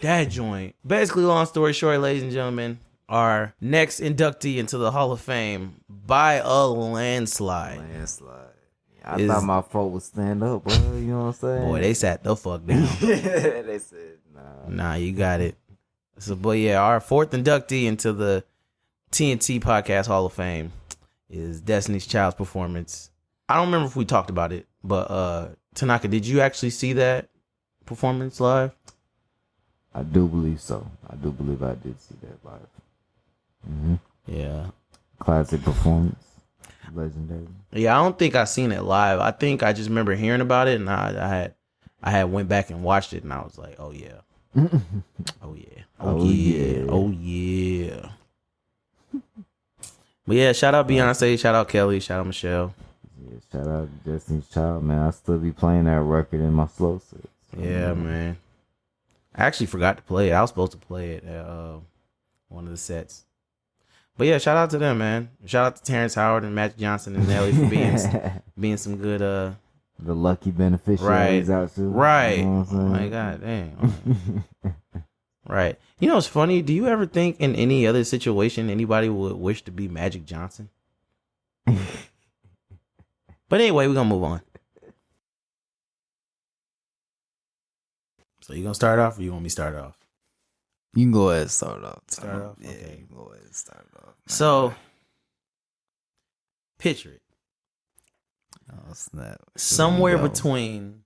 That joint. Basically, long story short, ladies and gentlemen, our next inductee into the Hall of Fame by a landslide. I thought my folk would stand up, bro. You know what I'm saying? Boy, they sat the fuck down. They said, nah, you got it. So, but yeah, our fourth inductee into the TNT Podcast Hall of Fame is Destiny's Child's performance. I don't remember if we talked about it, but Tanaka, did you actually see that performance live? I do believe so. I do believe I did see that live. Mm-hmm. Yeah. Classic performance. Legendary. Yeah, I don't think I seen it live. I think I just remember hearing about it, and I had went back and watched it, and I was like, oh yeah. Oh yeah. But yeah, shout out Beyonce, shout out Kelly, shout out Michelle. Yeah, shout out Destiny's Child, man. I still be playing that record in my slow sets. Yeah, man. I actually forgot to play it. I was supposed to play it at one of the sets. But yeah, shout out to them, man. Shout out to Terrence Howard and Magic Johnson and Nelly for being some good the lucky beneficiaries out too. Right. You know what I'm saying? Oh my god, dang. Right. You know what's funny? Do you ever think in any other situation anybody would wish to be Magic Johnson? But anyway, we're gonna move on. So you gonna start off, or you want me to start off? You can go ahead and start off. Start off? Yeah, Okay. you can go ahead and start off. Man. So, picture it. Oh, snap. Somewhere between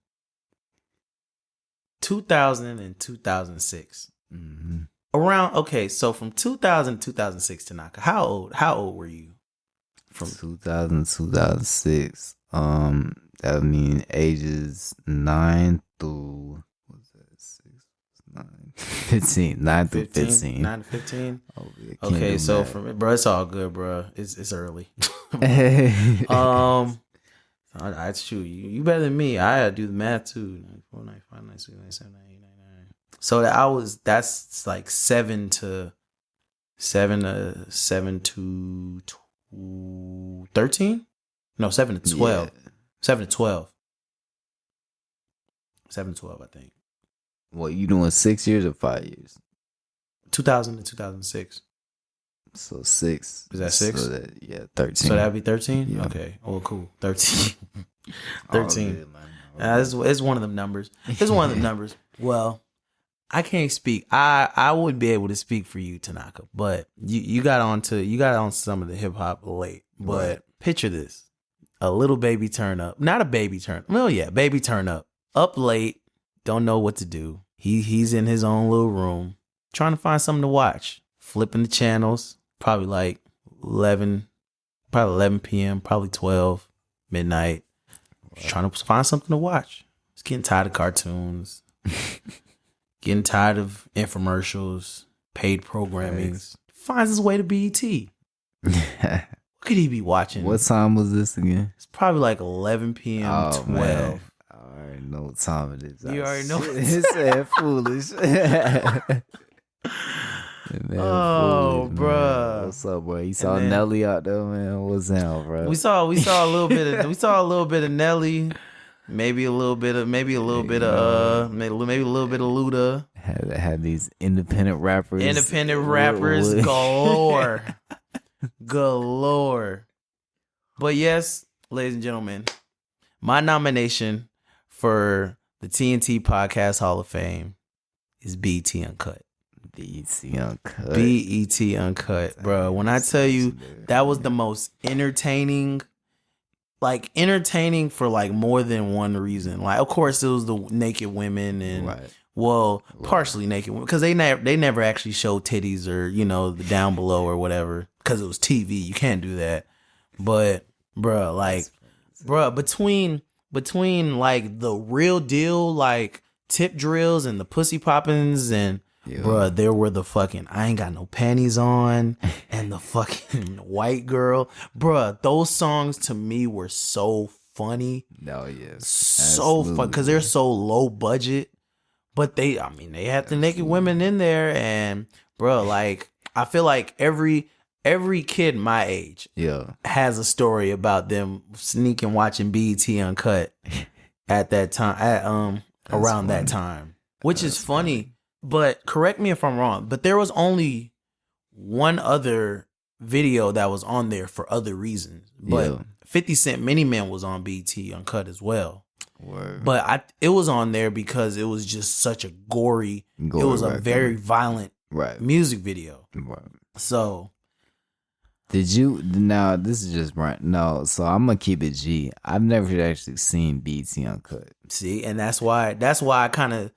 2000 and 2006. Mm-hmm. Around, okay, so from 2000 to 2006, Tanaka, how old were you? From 2000 to 2006. That would mean ages 9 through... 15. 9 through 15. 9 to 15? Oh, yeah, okay, so bro, it's all good, bro. It's early. I shoot you better than me. I had to do the math too. 94, 95, 96, 97, 98, 99. So that's like 7 to 13. No, 7 to 12. Yeah. 7 to 12. 7 to 12, I think. What, you doing 6 years or 5 years? 2000 to 2006. So 6. Is that 6? So 13. So that'd be 13? Yeah. Okay. Oh, cool. 13. 13. Good, man. It's one of them numbers. It's one of them numbers. Well, I can't speak. I would be able to speak for you, Tanaka, but you got on some of the hip hop late. But Right. picture this. A little baby turn up. Not a baby turn. Well, yeah, baby turn up. Up late, don't know what to do. He's in his own little room, trying to find something to watch. Flipping the channels, probably like 11 p.m., probably 12, midnight. Just trying to find something to watch. He's getting tired of cartoons. Getting tired of infomercials, paid programming. Finds his way to BET. What could he be watching? What time was this again? It's probably like 11 p.m., 12. Man. I already know what time it is. You already know. It said foolish. Man, Oh, foolish, bruh. man. What's up, bro? You saw then- Nelly out there, man. What's down, bro? We saw a little bit of Nelly, maybe a little bit of Luda. Had these independent rappers. Galore. But yes, ladies and gentlemen, my nomination for the TNT Podcast Hall of Fame is BET Uncut. BET Uncut. BET Uncut, bro. When I tell you that was the most entertaining for like more than one reason. Like, of course, it was the naked women and partially naked women because they never actually showed titties or the down below or whatever because it was TV. You can't do that. But between like the real deal like tip drills and the pussy poppins and there were the fucking I ain't got no panties on and the fucking white girl. Those songs to me were so funny. No, yes. So fun because they're so low budget. But they had the naked women in there and like I feel like every kid my age has a story about them sneaking watching BET Uncut at that time around that time. Which is funny. But correct me if I'm wrong, but there was only one other video that was on there for other reasons. But 50 Cent Mini Man was on BET Uncut as well. Word. But it was on there because it was just such a gory it was a very violent music video. Right. So did you now this is just right. No, so I'm gonna keep it G. I've never actually seen BET Uncut. See, and that's why I kind of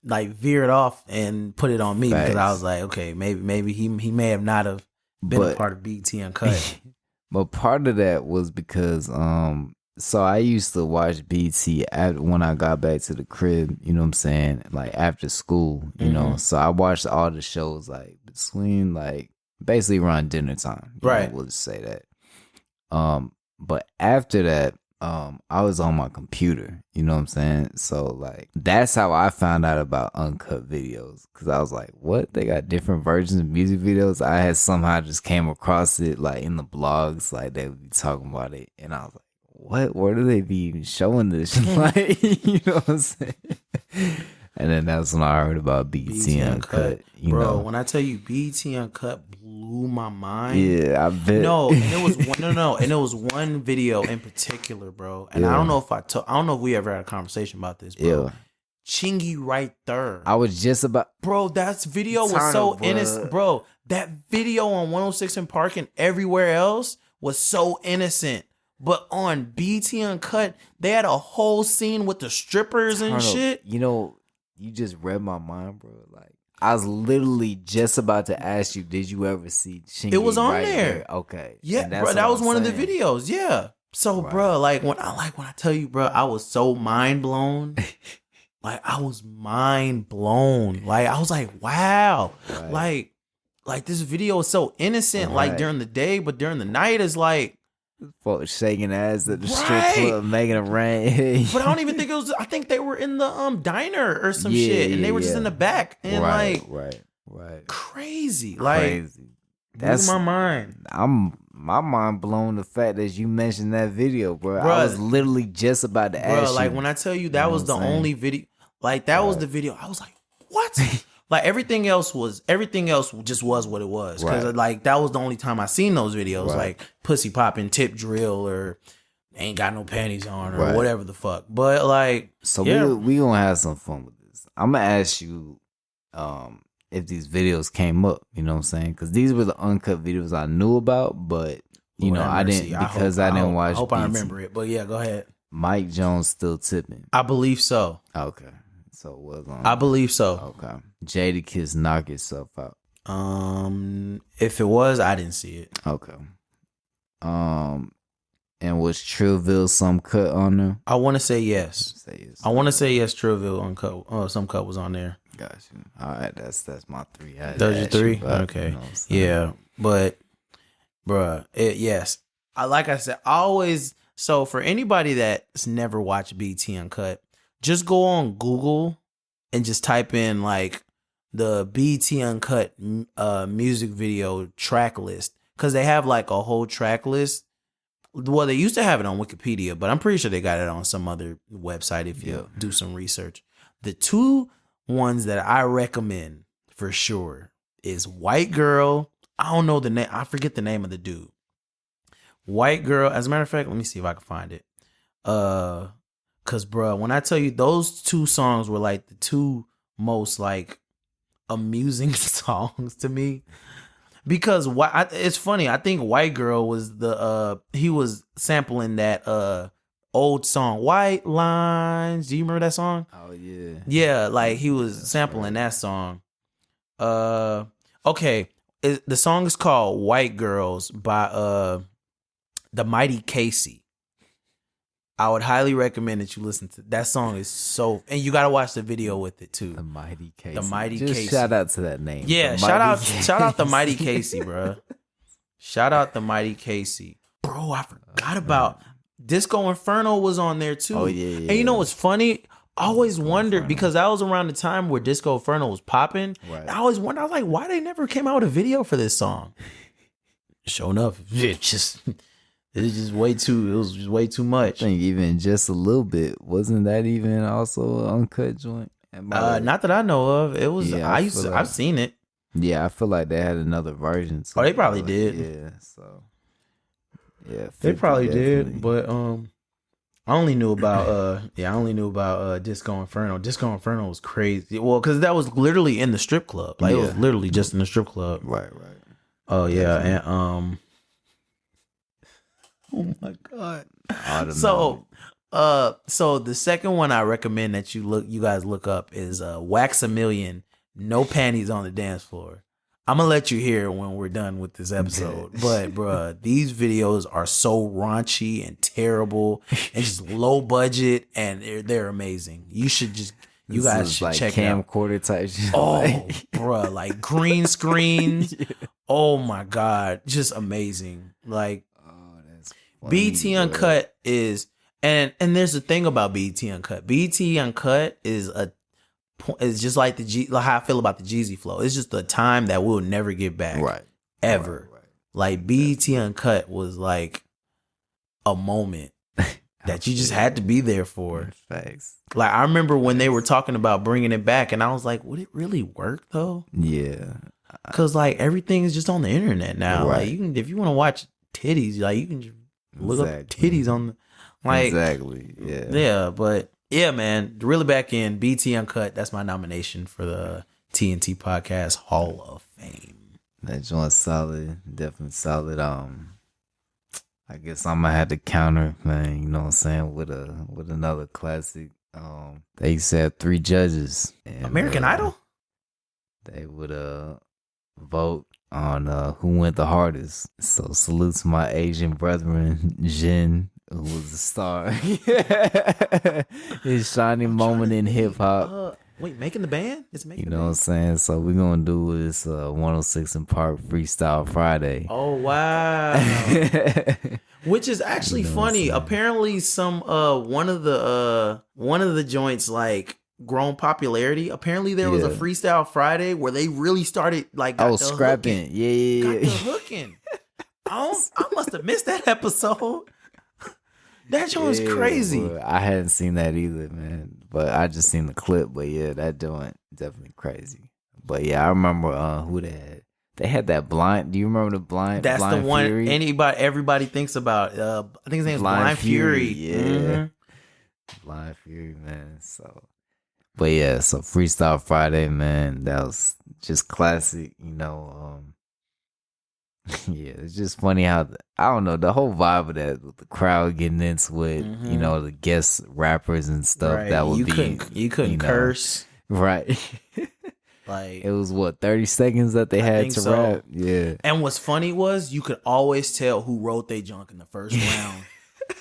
like veered off and put it on me because I was like, okay, maybe he may have not have been a part of BET Uncut. But part of that was because so I used to watch BET when I got back to the crib, you know what I'm saying? Like after school, you know. So I watched all the shows like between like basically around dinner time. Right. We'll just say that. But after that, I was on my computer, you know what I'm saying? So like that's how I found out about uncut videos. Cause I was like, what? They got different versions of music videos. I had somehow just came across it like in the blogs, like they would be talking about it. And I was like, what? Where do they be even showing this? Like, you know what I'm saying? And then that's when I heard about BET Uncut. You know, when I tell you BET Uncut blew my mind. Yeah, I bet. No, and it was and it was one video in particular, bro. And I don't know if I don't know if we ever had a conversation about this, bro. Chingy right there. I was just about, bro. That video was so innocent, bro. That video on 106 in Park and everywhere else was so innocent. But on BET Uncut, they had a whole scene with the strippers and shit. You know, you just read my mind, bro. Like, I was literally just about to ask you, did you ever see Chingy? It was on right there. Okay. Yeah, bro, that was one of the videos. Yeah. So, bro, like when I tell you, bro, I was so mind blown. Like I was mind blown. Like I was like, wow. Like this video is so innocent. Like during the day, but during the night is like Folks shaking ass at the strip Right. club, making it rain. But I don't even think it was. I think they were in the diner or some Yeah, shit, and they were just yeah. in the back and right, like right. crazy, Crazy. That's my mind. My mind blown the fact that you mentioned that video, bro. I Bruh. was literally just about to ask Bro, you. like when I tell you that know was what the I'm saying? only video, like that was the video. I was like, what? Like everything else just was what it was, because Right. like that was the only time I seen those videos, Right. like pussy popping, tip drill, or ain't got no panties on, or Right. whatever the fuck. But like, So yeah. we gonna have some fun with this. I'm gonna ask you if these videos came up, you know what I'm saying? Because these were the uncut videos I knew about, but you Lord know, have I mercy. didn't because I didn't watch I hope I BT. remember it, but yeah, go ahead. Mike Jones still tipping. I believe so. Okay. So it was on. I believe so. Okay. Jadakiss knock itself out. If it was, I didn't see it. Okay. And was Trillville some cut on there? I want to say yes. Say yes. I want to say yes. Trillville uncut. Some cut was on there. Got you. All right, that's my three. Those are three. Okay. You know what I'm saying? Yeah, but bruh, yes. Like I said, I always. So for anybody that's never watched BT Uncut, just go on Google and just type in like the BT Uncut music video track list, because they have like a whole track list. Well, they used to have it on Wikipedia, but I'm pretty sure they got it on some other website if you do some research. The two ones that I recommend for sure is White Girl. I don't know the name. I forget the name of the dude. White Girl. As a matter of fact, let me see if I can find it. Cause bro, when I tell you those two songs were like the two most like amusing songs to me. Because it's funny. I think White Girl was he was sampling that old song White Lines. Do you remember that song? Oh yeah. Yeah, like he was sampling that song. Okay, the song is called White Girls by the Mighty Casey. I would highly recommend that you listen to that song. Is so, and you got to watch the video with it too. The Mighty Casey. The Mighty Just Casey. shout out to that name. Yeah, The shout Mighty out the Mighty Casey, bro. Shout out the Mighty Casey, bro. I forgot about Disco Inferno was on there too. Oh yeah. And you know what's funny? I always wondered, because that was around the time where Disco Inferno was popping. Right. I always wondered, I was like, why they never came out with a video for this song? Sure enough, it was just way too much. I think even just a little bit. Wasn't that even also an uncut joint? Not that I know of. It was. Yeah, I've seen it. Yeah, I feel like they had another version. So Oh, they probably did. Yeah, so yeah, They 50 probably definitely. did, but I only knew about Disco Inferno. Disco Inferno was crazy. Well, because that was literally in the strip club. Like it was literally just in the strip club. Right. Oh yeah, and oh my god. So the second one I recommend that you guys look up is Wax a Million, No Panties on the Dance Floor. I'm gonna let you hear it when we're done with this episode. But bruh, these videos are so raunchy and terrible and just low budget, and they're amazing. You should just guys should like check it out. camcorder type shit. Oh, bruh, like green screens. Oh my god, just amazing. Like that's BT Uncut is, and there's a thing about BT Uncut. BT Uncut is just like like how I feel about the Jeezy flow. It's just a time that we'll never get back. Right. Ever. Right. Like BT Uncut was like a moment that you just had to be there for. Facts. Like I remember when they were talking about bringing it back, and I was like, would it really work though? Yeah. Because like everything is just on the internet now. Right. Like you can, if you want to watch titties, like you can just look up titties on the, like exactly. Yeah. Yeah, but yeah, man, to really back in BT Uncut. That's my nomination for the TNT Podcast Hall of Fame. That joint's solid, definitely solid. I guess I'm gonna have to counter, man. You know what I'm saying, with another classic. They said 3 judges. And, American Idol. They would vote on who went the hardest. So salute to my Asian brethren, Jin, who was a star. His shining moment in hip hop. Wait, making the band? Is it making You the know what I'm band? saying? So we're gonna do this 106 in Park Freestyle Friday. Oh wow. Which is You actually know what I'm funny. saying? Apparently some one of the joints like grown popularity. Apparently there was a Yeah. Freestyle Friday where they really started like got Oh, the scrapping. hooking. Yeah. Got the hooking. I must have missed that episode. That joint was crazy. Boy. I hadn't seen that either, man. But I just seen the clip. But yeah, that joint definitely crazy. But yeah, I remember who they had. They had that blind. Do you remember the blind? That's blind the one Fury? everybody thinks about. I think his name is Blind Blind Fury. Yeah. Mhm. Blind Fury, man. So, but yeah, so Freestyle Friday, man. That was just classic. Yeah, it's just funny how I don't know the whole vibe of that with the crowd getting into it. Mhm. The guest rappers and stuff Right. that would you be couldn't curse. right. Like It was what 30 seconds that they I had think to so. rap. Yeah. And what's funny was you could always tell who wrote they junk in the first round.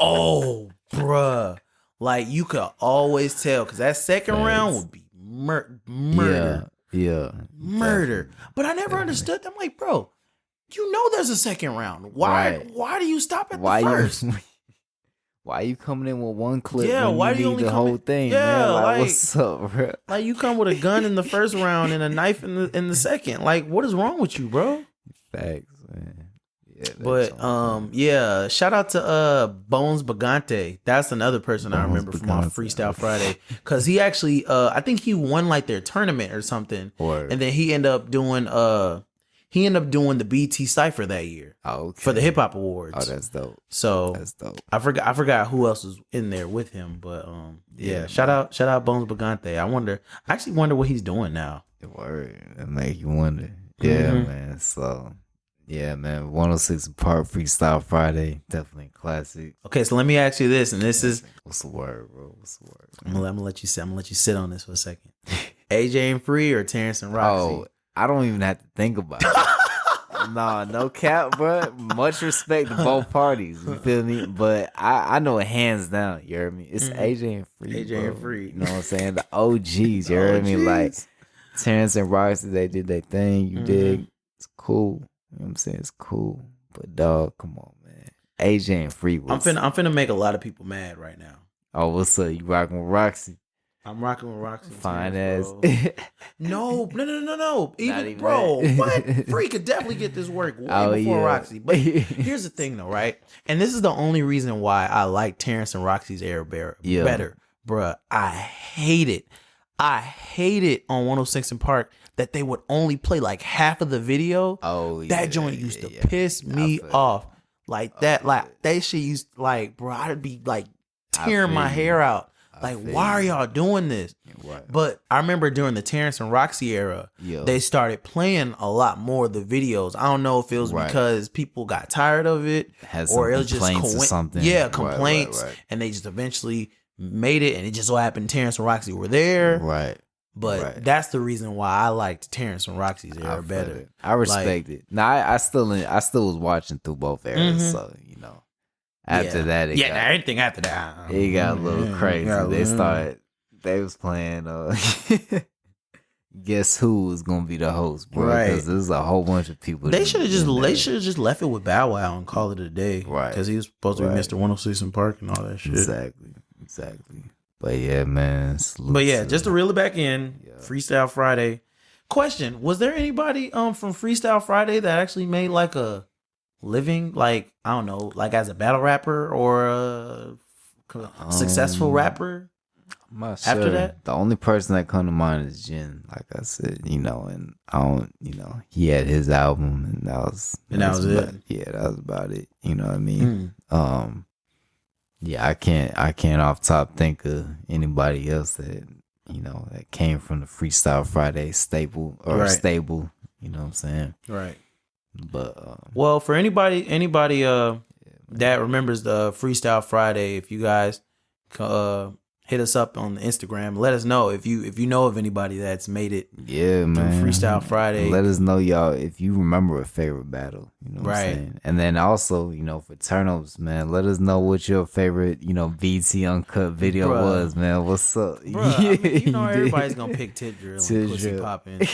Oh, bruh. Like you could always tell because that second Facts. round would be murder. Yeah. Murder. Definitely. But I never understood. I'm like, bro, you know there's a second round. Why Right. why do you stop at the first? Why you coming in with one clip? Yeah, when why you do you need only the come whole in- thing? Yeah, man? like- What's up, bro? Like you come with a gun in the first round and a knife in the second. Like what is wrong with you, bro? Facts, man. Yeah, that But joint, yeah, shout out to Bones Bagante. That's another person I Bones remember from our Bagante. Freestyle Friday cuz he actually I think he won like their tournament or something. Word. And then he ended up doing the BT Cypher that year Okay. for the Hip Hop Awards. Oh, that's dope. So That's dope. I forgot who else was in there with him, but yeah, Yeah, shout out Bones Bagante. I actually wonder what he's doing now. Word. That make you wonder. Yeah, Mhm. man. So, yeah, man. 106 Park Freestyle Friday. Definitely a classic. Okay, so let me ask you this, and this is What's the word, bro? What's the word? I'm gonna let you sit on this for a second. AJ and Free or Terrence and Roxy? Oh, I don't even have to think about it. Nah, no cap, bro. Much respect to both parties. You feel me? But I know it hands down. You heard me? It's AJ and Free. AJ bro. and Free. You know what I'm saying? The OGs. You heard me? Like Terrence and Roxy, they did their thing. You dig? It's cool. You know what I'm saying? It's cool. But dog, come on, man. AJ and Free was. I'm finna make a lot of people mad right now. Oh, what's up? You rocking with Roxy? I'm rocking with Roxy. and Fine Terrence, as. bro. No. Not Even even bro, that. what? Free could definitely get this work way Oh, before yeah. Roxy. But here's the thing, though, right? And this is the only reason why I like Terrence and Roxy's era Yeah. better, bruh. I hate it on 106 in Park that they would only play like half of the video. Oh, yeah. That joint used to yeah. piss me feel it. off. Like that, feel like it. that shit used like, bro, I'd be like I tearing my feel you. hair out. I Like, feel why are you. y'all doing this? Right. But I remember during the Terrence and Roxy era, Yeah. they started playing a lot more of the videos. I don't know if it was Right. because people got tired of it Had or some it was just complaints or something. Yeah, Right, complaints. right. And they just eventually made it, and it just so happened Terrence and Roxy were there. Right. But right. that's the reason why I liked Terrence and Roxy's I era feel better. it. I respect it. Now I still was watching through both eras, Mhm. so after that it got, everything after that. it got a little Yeah, crazy. yeah, They was playing guess who was gonna be the host, bro? Right. Because there's a whole bunch of people. They should have just in there. left it with Bow Wow and call it a day, Right. Because he was supposed to be Right. Mr. 106 in Park and all that shit. Exactly. But yeah, man. salute But yeah, to- just to reel it back in, Yeah. Freestyle Friday. Question: was there anybody from Freestyle Friday that actually made like a living, like I don't know, like as a battle rapper or a successful rapper? I'm not after sure. that? The only person that come to mind is Jin. Like I said, and I don't, he had his album, and that was it? about, yeah, that was about it. You know what I mean? Yeah, I can't off top think of anybody else that that came from the Freestyle Friday staple or Right. stable. You know what I'm saying? Right. But Well, for anybody that remembers the Freestyle Friday, if you guys hit us up on the Instagram. Let us know if you know of anybody that's made it. Yeah, man. Freestyle Friday. Let us know, y'all, if you remember a favorite battle. You know what Right. I'm saying? And then also, for turn-ups, man, let us know what your favorite, BT Uncut video was, man. What's up? Bruh, everybody's gonna pick Tit Drill and Pussy Poppin'.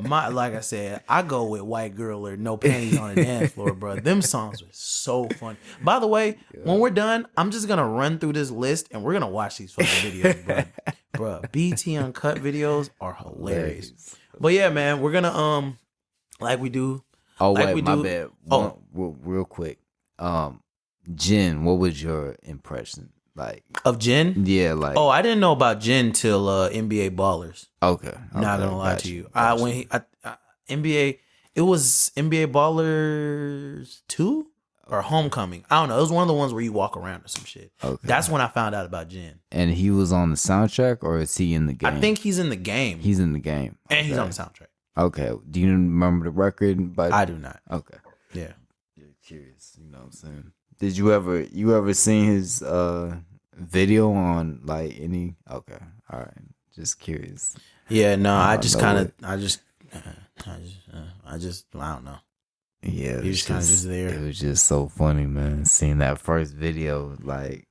Like I said, I go with White Girl or No Panties on the Dance Floor, bro. Them songs were so funny. By the way, when we're done, I'm just gonna run through this list and we're gonna watch these fucking videos, bro. Bro, BT Uncut videos are hilarious. But yeah, man, we're gonna like we do. Oh wait, my bad. Real quick. Jen, what was your impression like of Jen? Yeah, like I didn't know about Jen till NBA Ballers. Okay, not gonna lie to you. NBA, it was NBA Ballers 2 or Homecoming. I don't know. It was one of the ones where you walk around or some shit. Okay, that's when I found out about Jen. And he was on the soundtrack, or is he in the game? I think he's in the game. He's in the game, and he's on the soundtrack. Okay. Do you remember the record? But I do not. Okay. Yeah. You're curious. You know what I'm saying? Did you ever seen his video on like any? Okay. All right. Just curious. Yeah. No. I don't know. Yeah. He was kind of just there. It was just so funny, man. Seeing that first video, like,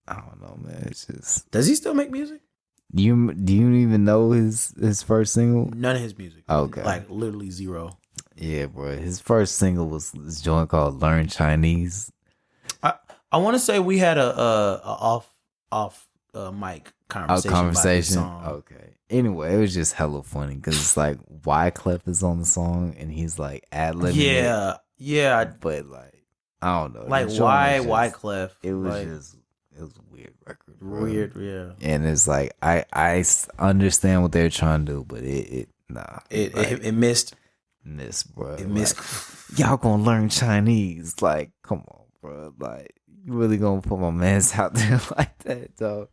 I don't know, man. It's just. Does he still make music? Do you even know his first single? None of his music. Okay. Like literally zero. Yeah, bro. His first single was this joint called "Learn Chinese." I want to say we had a off mic conversation. About this song. Okay. Anyway, it was just hella funny because it's like Wyclef is on the song and he's like ad-libbing. Yeah. But like, I don't know. Like why Wyclef? It was it was a weird record. Bro. Weird, yeah. And it's like I understand what they're trying to do, but it missed. Bro. It missed. Y'all gonna learn Chinese? Like, come on, bro. Like, you really gonna put my man's out there like that, dog?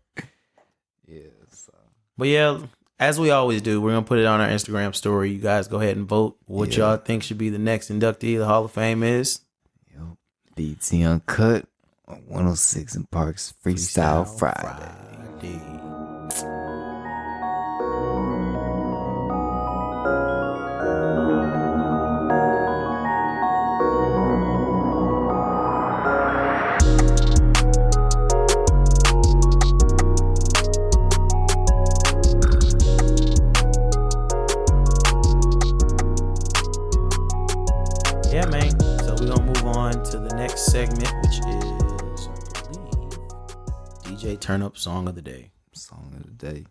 Yeah. So. But yeah, as we always do, we're gonna put it on our Instagram story. You guys go ahead and vote. What y'all think should be the next inductee of the Hall of Fame is? Yep. BT Uncut on 106 in Parks Freestyle Friday. Yeah, man. So we're gonna move on to the next segment, which is, I believe, DJ Turn Up Song of the Day. Song of the day.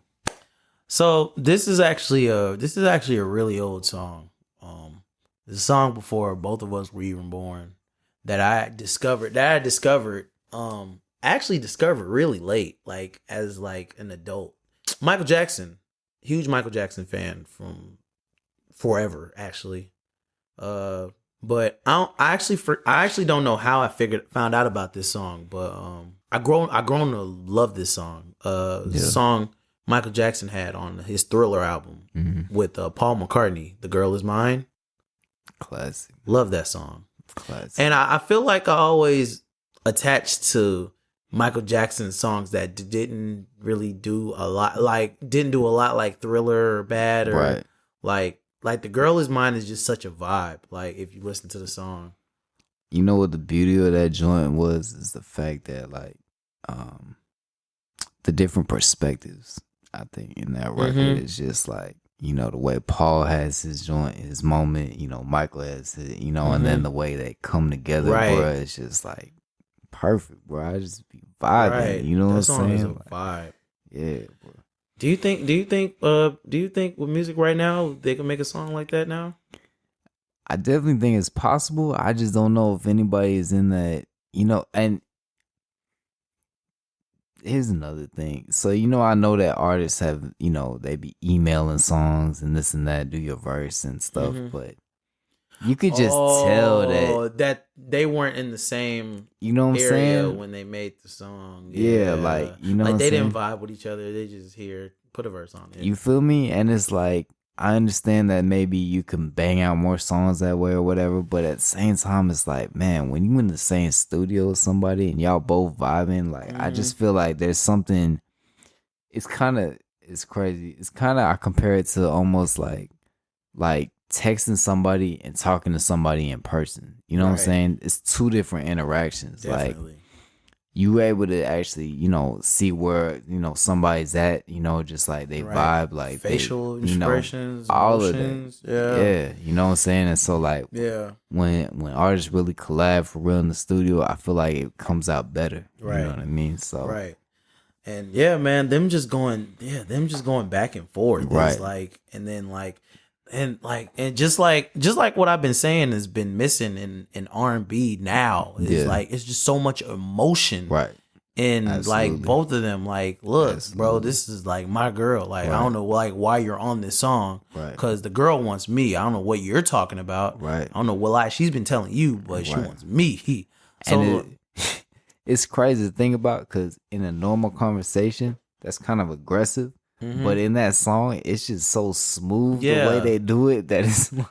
So this is actually a really old song. It's a song before both of us were even born that I discovered. I actually discovered really late, like as like an adult. Michael Jackson, huge Michael Jackson fan from forever, actually. But I actually don't know how I found out about this song, but I grown to love this song. The song Michael Jackson had on his Thriller album with Paul McCartney, "The Girl Is Mine." Classic. Love that song. Classic. And I feel like I always attached to Michael Jackson songs that didn't really do a lot, like Thriller or Bad, or like "The Girl Is Mine" is just such a vibe. Like if you listen to the song, you know what the beauty of that joint was is the fact that like the different perspectives. I think in that record is just like, the way Paul has his joint, his moment, Michael has it, and then the way they come together, bro, it's just like perfect, bro. I just be vibing, you know what I'm saying? Is a vibe. Yeah, bro. Do you think with music right now they can make a song like that now? I definitely think it's possible. I just don't know if anybody is in that, and here's another thing. So, I know that artists have, they be emailing songs and this and that, do your verse and stuff, but you could just tell that they weren't in the same area when they made the song. Yeah, like, like they didn't vibe with each other. They just put a verse on it. You feel me? And it's like, I understand that maybe you can bang out more songs that way or whatever, but at the same time, it's like, man, when you in the same studio with somebody and y'all both vibing, like, I just feel like there's something. It's crazy. It's kind of, I compare it to almost like texting somebody and talking to somebody in person. You know what I'm saying? It's two different interactions. Definitely. Like, you able to actually, you know, see where, you know, somebody's at, you know, just like they vibe, like facial they, expressions, all emotions, of that. Yeah, you know what I'm saying? And so like, when artists really collab for real in the studio, I feel like it comes out better. You know what I mean? So and yeah, man, them just going back and forth. It's like, and then like, and just like what I've been saying has been missing in R&B now. It's like, it's just so much emotion. And like both of them, like, look, bro, this is like my girl. Like, I don't know like why you're on this song. Because the girl wants me. I don't know what you're talking about. I don't know what lie she's been telling you, but she wants me. So it's crazy to think about, because in a normal conversation, that's kind of aggressive. But in that song, it's just so smooth the way they do it that it's like,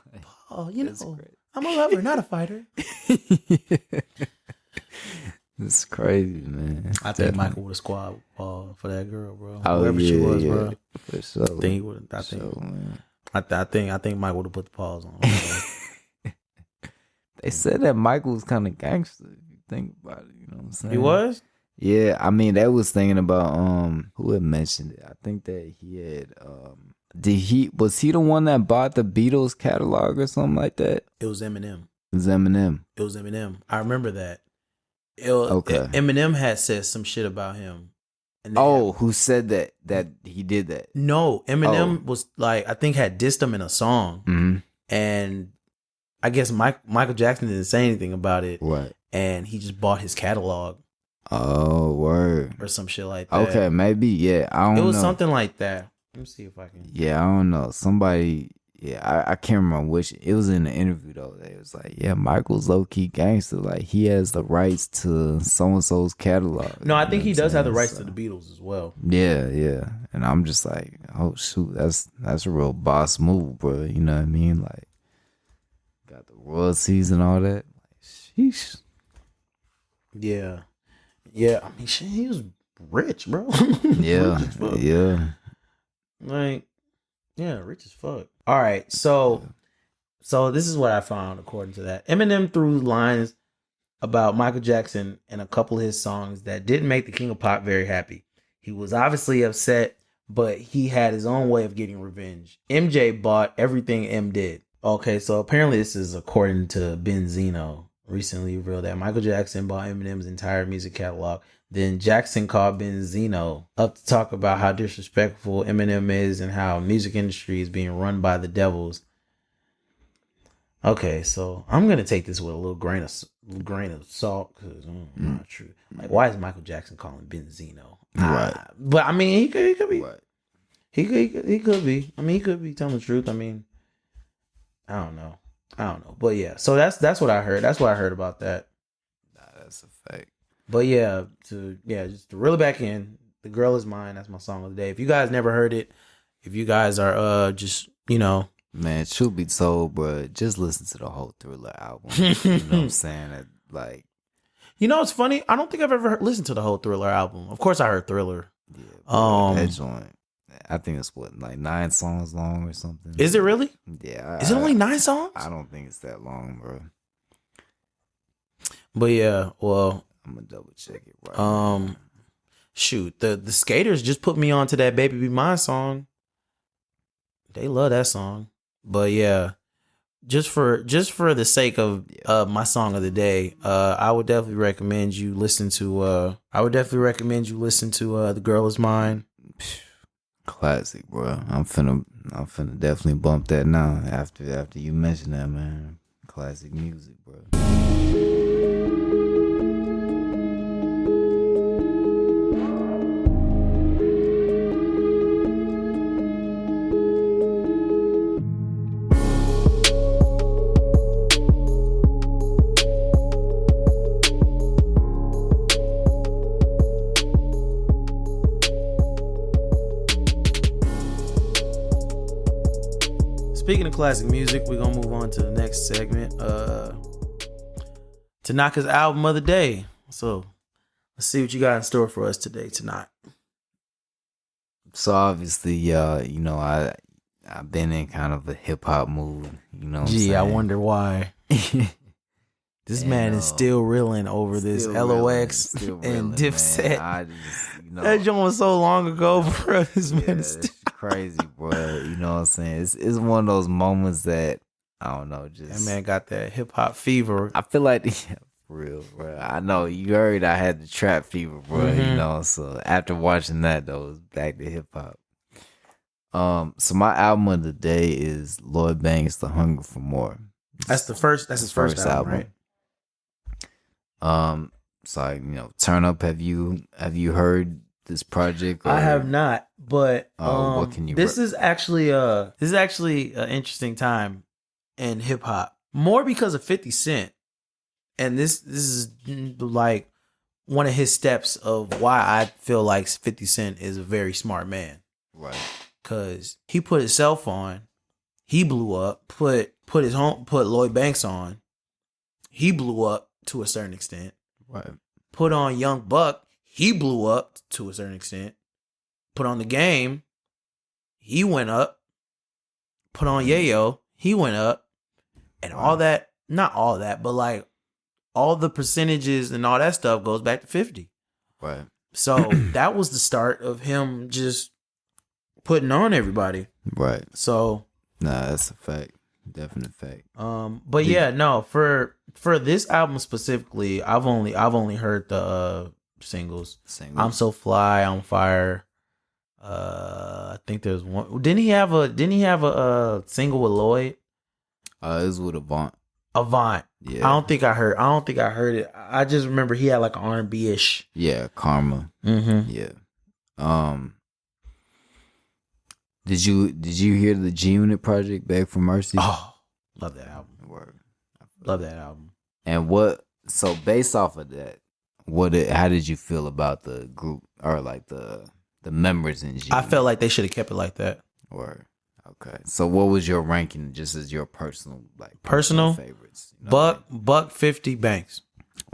oh, you know, I'm a lover, not a fighter. It's crazy, man. I think Michael would have squad for that girl, bro. Whoever she was, bro. For sure. I think he would. I think Mike would have put the pause on. They said that Michael was kind of gangster. If you think about it, you know what I'm saying? He was. Yeah, I mean, they was thinking about who had mentioned it. I think that he had was he the one that bought the Beatles catalog or something like that? It was Eminem. It was Eminem. I remember that. Eminem had said some shit about him. And who said that he did that? No, Eminem was like, I think had dissed him in a song, and I guess Michael Jackson didn't say anything about it, and he just bought his catalog. Oh, word. Or some shit like that. Okay, maybe, yeah. I don't know. It was something like that. Let me see if I can. Yeah, I don't know. Somebody, I can't remember which. It was in the interview, though. It was like, yeah, Michael's low-key gangster. Like, he has the rights to so-and-so's catalog. No, I think he does have the rights to the Beatles as well. Yeah. And I'm just like, oh, shoot, that's a real boss move, bro. You know what I mean? Like, got the royalties and all that. Like, sheesh. Yeah. Yeah, I mean, shit, he was rich, bro. Yeah. Like, yeah, rich as fuck. All right, so this is what I found according to that. Eminem threw lines about Michael Jackson in a couple of his songs that didn't make the King of Pop very happy. He was obviously upset, but he had his own way of getting revenge. MJ bought everything M did. Okay, so apparently this is according to Benzino. Recently revealed that Michael Jackson bought Eminem's entire music catalog. Then Jackson called Benzino up to talk about how disrespectful Eminem is and how music industry is being run by the devils. Okay, so I'm gonna take this with a little grain of salt, because not true. Like, why is Michael Jackson calling Benzino? But I mean, he could be. He could be. I mean, he could be telling the truth. I mean, I don't know. But yeah, so that's what I heard. That's what I heard about that. Nah, that's a fact. But yeah, just to reel it back in, The Girl Is Mine, that's my song of the day. If you guys never heard it, if you guys are just, you know. Man, truth be told, bro, just listen to the whole Thriller album. You know what I'm saying? Like, you know, it's funny. I don't think I've ever listened to the whole Thriller album. Of course I heard Thriller. Yeah, bro, that joint. I think it's like 9 songs long or something. Is it really? Yeah. Is it only 9 songs? I don't think it's that long, bro. But yeah, well, I'm gonna double check it right now. Shoot, the Skaters just put me on to that Baby Be Mine song. They love that song. But yeah, just for the sake of my song of the day, I would definitely recommend you listen to The Girl Is Mine. Classic, bro. I'm finna definitely bump that now after you mention that, man. Classic music, bro. Speaking of classic music, we're gonna move on to the next segment. Tanaka's album of the day. So let's see what you got in store for us today, tonight. So obviously, I've been in kind of a hip hop mood. You know what I'm Gee, I saying? wonder why. This man is still reeling over this LOX and Dipset. I just, that joint was so long ago, bro. This man is it's crazy, bro. You know what I'm saying? It's one of those moments that I don't know. Just that man got that hip hop fever. I feel like for real, bro. I know you heard I had the trap fever, bro. Mm-hmm. You know, so after watching that, though, it was back to hip hop. So my album of the day is Lloyd Banks' "The Hunger for More." That's his first album, right? So Turn Up. Have you heard this project? I have not, but what can you? This is actually an interesting time in hip hop, more because of 50 Cent, and this is like one of his steps of why I feel like 50 Cent is a very smart man, right? Because he put himself on, he blew up. Put Lloyd Banks on, he blew up to a certain extent. Right. Put on Young Buck, he blew up to a certain extent. Put on The Game, he went up. Put on Yayo, he went up. And all that, not all that, but like all the percentages and all that stuff goes back to 50. Right. So that was the start of him just putting on everybody. Right. So that's a fact. Definite fact. But yeah, no, for this album specifically, I've only heard the singles. I'm So Fly, On Fire. I think there's one. Didn't he have a single with Lloyd? It was with Avant. Avant. Yeah. I don't think I heard it. I just remember he had like an R&B ish. Yeah, Karma. Mm-hmm. Yeah. Did you hear the G Unit project, Beg for Mercy? Oh, love that album. Word. Love that album. And so based off of that, how did you feel about the group or like the members in G Unit? I felt like they should have kept it like that. Word. Okay. So what was your ranking just as your personal personal favorites? You know Buck 50 Banks.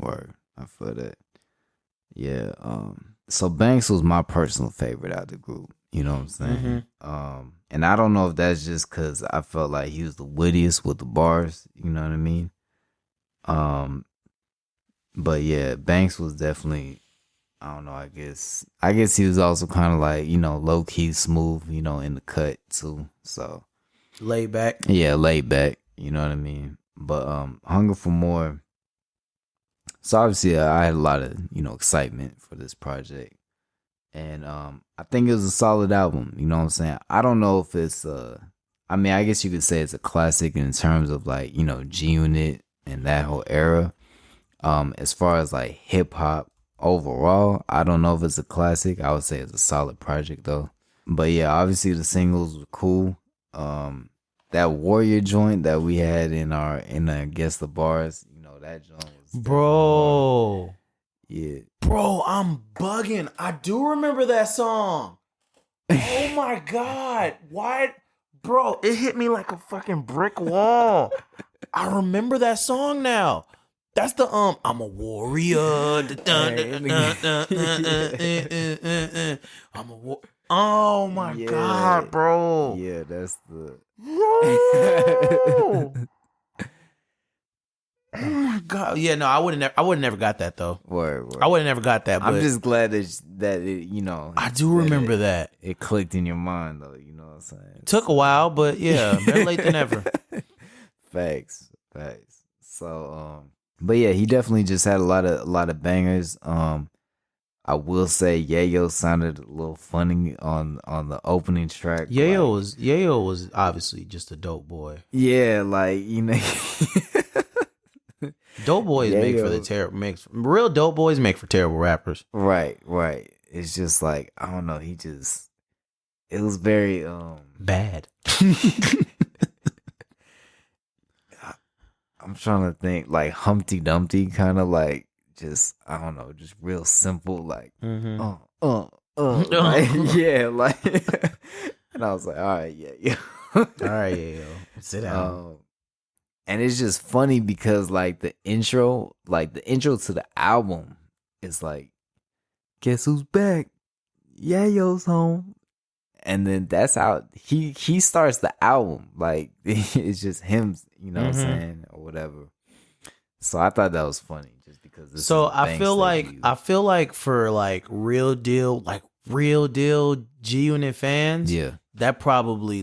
Word. I feel that. Yeah. So Banks was my personal favorite out of the group. You know what I'm saying? Mm-hmm. And I don't know if that's just because I felt like he was the wittiest with the bars. You know what I mean? But yeah, Banks was definitely, I don't know, I guess he was also kind of like, low key smooth, in the cut too. So laid back. Yeah, laid back. You know what I mean? But Hunger for More. So obviously I had a lot of, excitement for this project. And I think it was a solid album. You know what I'm saying? I don't know if it's I guess you could say it's a classic in terms of like, G Unit and that whole era. As far as like hip hop overall, I don't know if it's a classic. I would say it's a solid project though. But yeah, obviously the singles were cool. That Warrior joint that we had in Guess the Bars, that joint was bro. Yeah. Bro, I'm bugging. I do remember that song. Oh my God. Why? Bro, it hit me like a fucking brick wall. I remember that song now. That's the I'm a warrior. I'm a war. Oh my God, bro. Yeah, that's the Oh my God! Yeah, no, I would have never got that though. Word. I would have never got that. But I'm just glad that it, I do remember that it clicked in your mind though. You know what I'm saying? Took a while, but yeah, better late than never. Facts. So, but yeah, he definitely just had a lot of bangers. I will say Yayo sounded a little funny on the opening track. Yayo was obviously just a dope boy. Yeah, Dope boys real dope boys make for terrible rappers. Right. It's just like, I don't know, it was very bad. I'm trying to think like Humpty Dumpty, kind of like just, I don't know, just real simple, like like, yeah, like and I was like, all right, yeah. All right, yeah, yo. Sit down. And it's just funny because like the intro to the album is like, guess who's back? Yayo's home. And then that's how he starts the album. Like it's just him, you know what I'm saying, or whatever. So I thought that was funny just because this So is a Banks debut. I feel like for like real deal G Unit fans, Yeah. that probably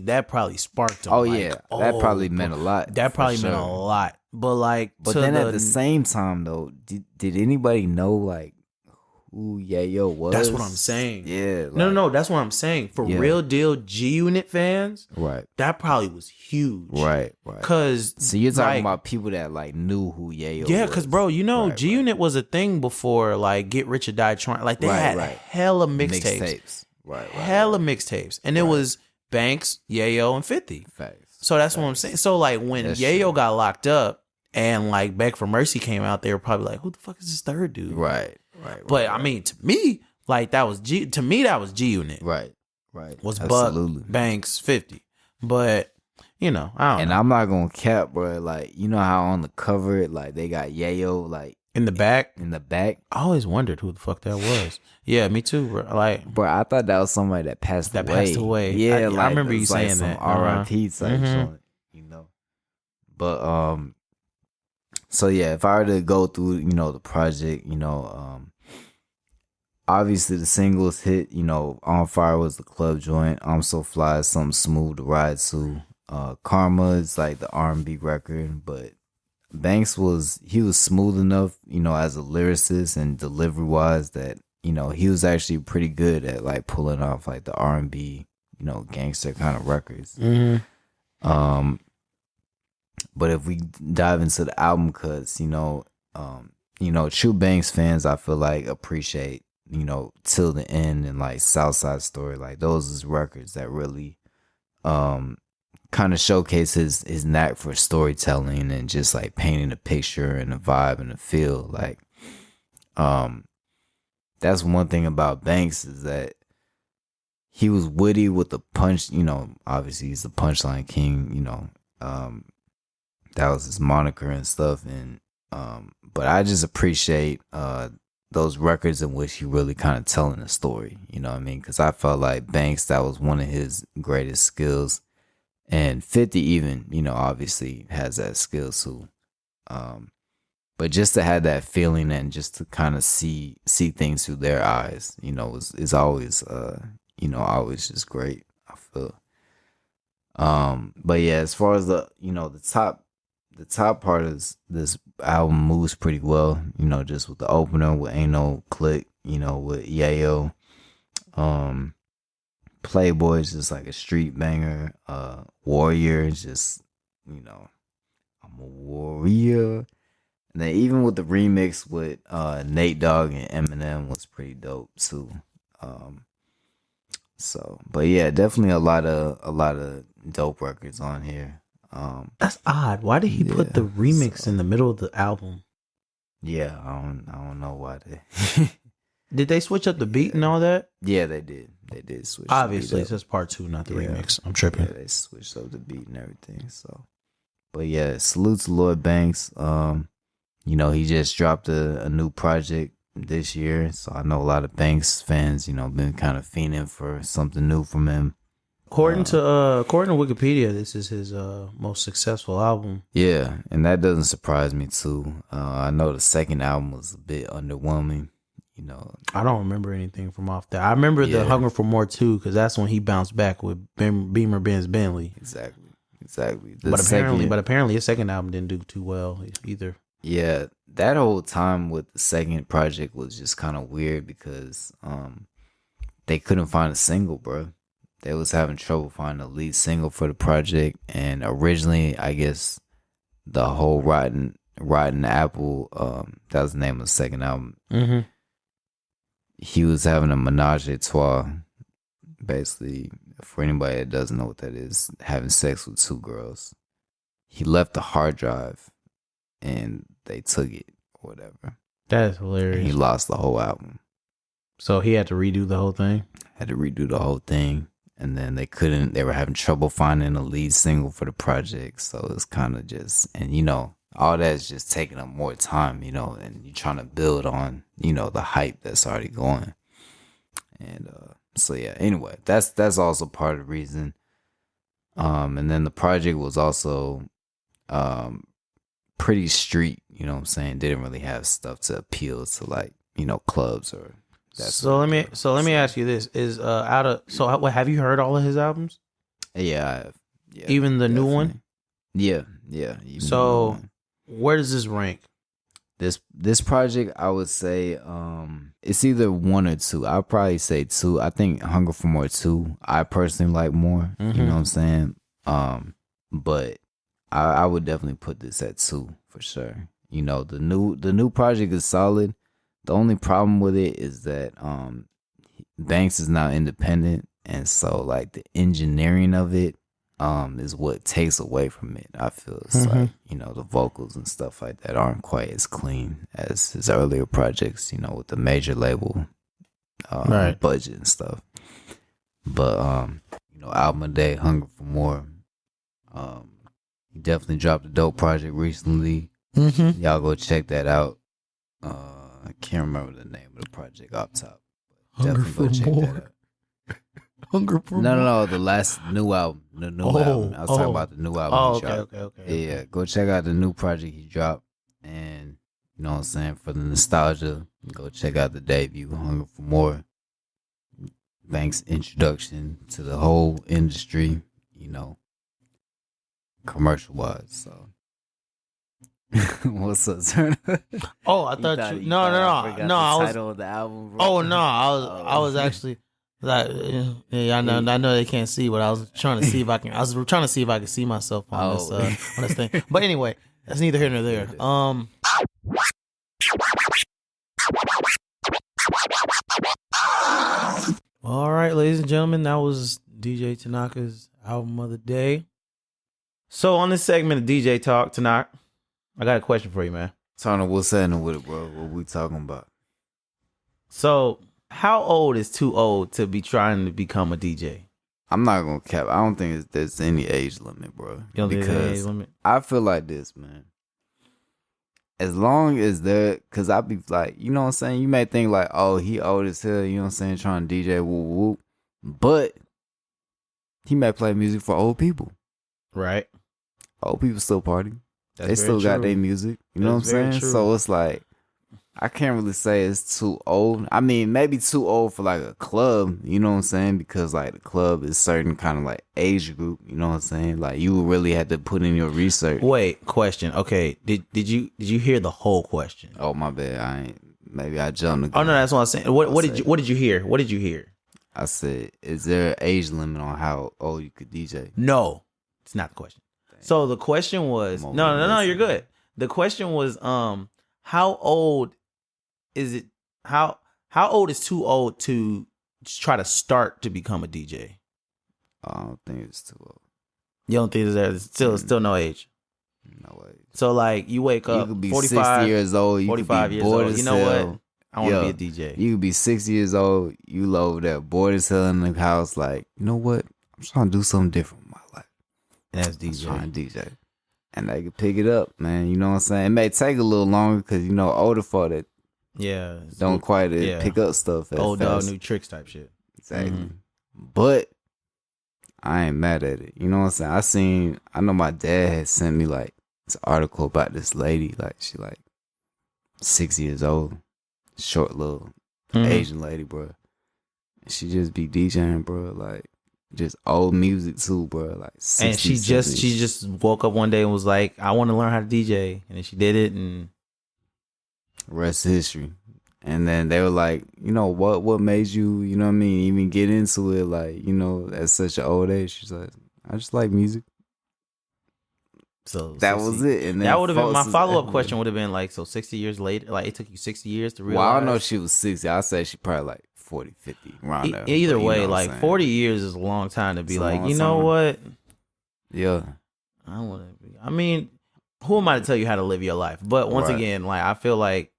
sparked them. Oh like, yeah, that probably meant a lot. That for probably sure. meant a lot. But like, But then at the same time though, did anybody know like who Yayo was? That's what I'm saying. Yeah. No, that's what I'm saying. For real deal G Unit fans, right. that probably was huge. Right. Cause so you're talking about people that like knew who Yayo was. Yeah, because bro, you know, G Unit was a thing before like Get Rich or Die Trying. Like they had hella mixtapes. Right. Hella mixtapes. And it was Banks, Yayo, and 50. So that's what I'm saying. So like when Yayo got locked up and like Beg for Mercy came out, they were probably like, who the fuck is this third dude? Right. But I mean, to me, like that was G Unit. Right. Was Buck, Banks, 50. But you know, I don't know. And I'm not gonna cap, bro. Like, you know how on the cover, like they got Yayo, like in the back. I always wondered who the fuck that was. Yeah, me too, bro. Like, bro, I thought that was somebody that passed away. Yeah, like, I remember you saying some that. R.I.P. type joint, you know. But so yeah, if I were to go through, you know, the project, you know, obviously the singles hit, you know, On Fire was the club joint. I'm So Fly is something smooth to ride to. Karma is like the R&B record, but Banks was smooth enough, you know, as a lyricist and delivery wise that, you know, he was actually pretty good at like pulling off like the R&B, you know, gangster kind of records. But if we dive into the album cuts, you know, true Banks fans, I feel like appreciate, you know, Till the End and like Southside Story. Like those is records that really kind of showcase his knack for storytelling and just like painting a picture and a vibe and a feel. Like that's one thing about Banks is that he was witty with the punch, you know, obviously he's the punchline king, you know. That was his moniker and stuff, and but I just appreciate those records in which he really kind of telling a story, you know what I mean? Because I felt like Banks, that was one of his greatest skills. And 50 even, you know, obviously has that skill too. But just to have that feeling and just to kind of see things through their eyes, you know, is always, you know, always just great, I feel. But yeah, as far as the, you know, the top part of this album moves pretty well, you know, just with the opener with Ain't No Click, you know, with Yayo. Playboy is just like a street banger. Warrior is just, you know, I'm a warrior. And then even with the remix with Nate Dogg and Eminem was pretty dope too. So, but yeah, definitely a lot of dope records on here. That's odd. Why did he put the remix in the middle of the album? Yeah, I don't know why they. Did they switch up the beat and all that? Yeah, they did. They did switch. Obviously, it's just part 2, not the remix. I'm tripping. Yeah, they switched up the beat and everything. So, but yeah, salute to Lloyd Banks. You know, he just dropped a new project this year, so I know a lot of Banks fans, you know, been kind of fiending for something new from him. According to Wikipedia, this is his most successful album. Yeah, and that doesn't surprise me too. I know the second album was a bit underwhelming. You know, I don't remember anything from off that. I remember the Hunger for More too, because that's when he bounced back with Beamer Benz Bentley. Exactly. But apparently his second album didn't do too well either. Yeah, that whole time with the second project was just kind of weird because they couldn't find a single, bro. They was having trouble finding a lead single for the project, and originally, I guess the whole Rotten Apple, that was the name of the second album. Mm-hmm. He was having a menage a trois, basically. For anybody that doesn't know what that is, having sex with 2 girls. He left the hard drive, and they took it or whatever. That is hilarious. And he lost the whole album. So he had to redo the whole thing? Had to redo the whole thing. and then they were having trouble finding a lead single for the project. So it's kind of just, and all that's just taking up more time, and you're trying to build on, the hype that's already going. And so yeah, anyway, that's also part of the reason. And then the project was also pretty street, you know what I'm saying? Didn't really have stuff to appeal to like, clubs or that. So let me ask you this: Is what have you heard all of his albums? Yeah, I have. Yeah, even the definitely. new one? Yeah. So where does this rank? This project, I would say, it's either 1 or 2. I'll probably say 2. I think Hunger for More 2, I personally like more. Mm-hmm. You know what I'm saying? But I would definitely put this at 2 for sure. The new project is solid. The only problem with it is that Banks is now independent, and so like the engineering of it is what takes away from it. I feel it's like, the vocals and stuff like that aren't quite as clean as his earlier projects, with the major label Right. budget and stuff. But Album a Day, Hunger for More. He definitely dropped a dope project recently. Mm-hmm. Y'all go check that out. I can't remember the name of the project off top. Hunger Definitely go for check More. that out. Hunger for More. No, the last new album. The new album. I was talking about the new album he dropped. Okay. Yeah, go check out the new project he dropped. And, you know what I'm saying, for the nostalgia, go check out the debut, Hunger for More. Banks' introduction to the whole industry, commercial-wise, so. What's up, Turner? Oh, I thought you. No. The I was. title of the album, bro. Oh no, I was actually like, yeah, I know they can't see, but I was trying to see if I can. I was trying to see if I could see myself on this thing. But anyway, that's neither here nor there. All right, ladies and gentlemen, that was DJ Tanaka's album of the day. So on this segment of DJ Talk, Tanaka, I got a question for you, man. Turner, what's happening with it, bro? What we talking about? So, how old is too old to be trying to become a DJ? I'm not gonna cap. I don't think there's any age limit, bro. You don't think there's any age limit? I feel like this, man. As long as because I be like, you know what I'm saying? You may think like, oh, he old as hell, you know what I'm saying? Trying to DJ, whoop, whoop. But he may play music for old people. Right. Old people still party. That's they still got their music. You know what I'm saying? True. So it's like, I can't really say it's too old. I mean, maybe too old for like a club, you know what I'm saying? Because like the club is certain kind of like age group, you know what I'm saying? Like you really had to put in your research. Wait, question. Okay, did you hear the whole question? Oh my bad, maybe I jumped. Oh no, that's what I'm saying. What did you hear? What did you hear? I said, is there an age limit on how old you could DJ? No, it's not the question. So the question was no, you're good. The question was how old is it? How old is too old to try to start to become a DJ? I don't think it's too old. You don't think there's still no age? No age. So like you wake up, you could be 45 60 years old, you 45 could be years bored old. as You know hell. what? I want to be a DJ. You could be 60 years old, you over there bored as hell in the house, like, you know what? I'm trying to do something different with my life. And that's DJ. I'm trying to DJ. And they can pick it up, man. You know what I'm saying? It may take a little longer because, older folk that don't quite pick up stuff as old fast. dog, new tricks type shit. Exactly. Mm-hmm. But I ain't mad at it. You know what I'm saying? I know my dad had sent me like this article about this lady. Like she like 6 years old, short little Asian lady, bro. And she just be DJing, bro. Like just old music too, bro. Like 60, and she 70. just woke up one day and was like, I want to learn how to DJ, and then she did it, and rest history. And then they were like, what made you, you know what I mean, even get into it, like, at such an old age. She's like, I just like music. So that was it. And then that would have been my follow-up question. Would have been like, so 60 years later, like it took you 60 years to realize? Well, I don't know if she was 60. I'd say she probably like 40, 50, around there. Either way, like 40 years is a long time to be like, you know what? Yeah. I want to be. I mean, who am I to tell you how to live your life? But once again, like I feel like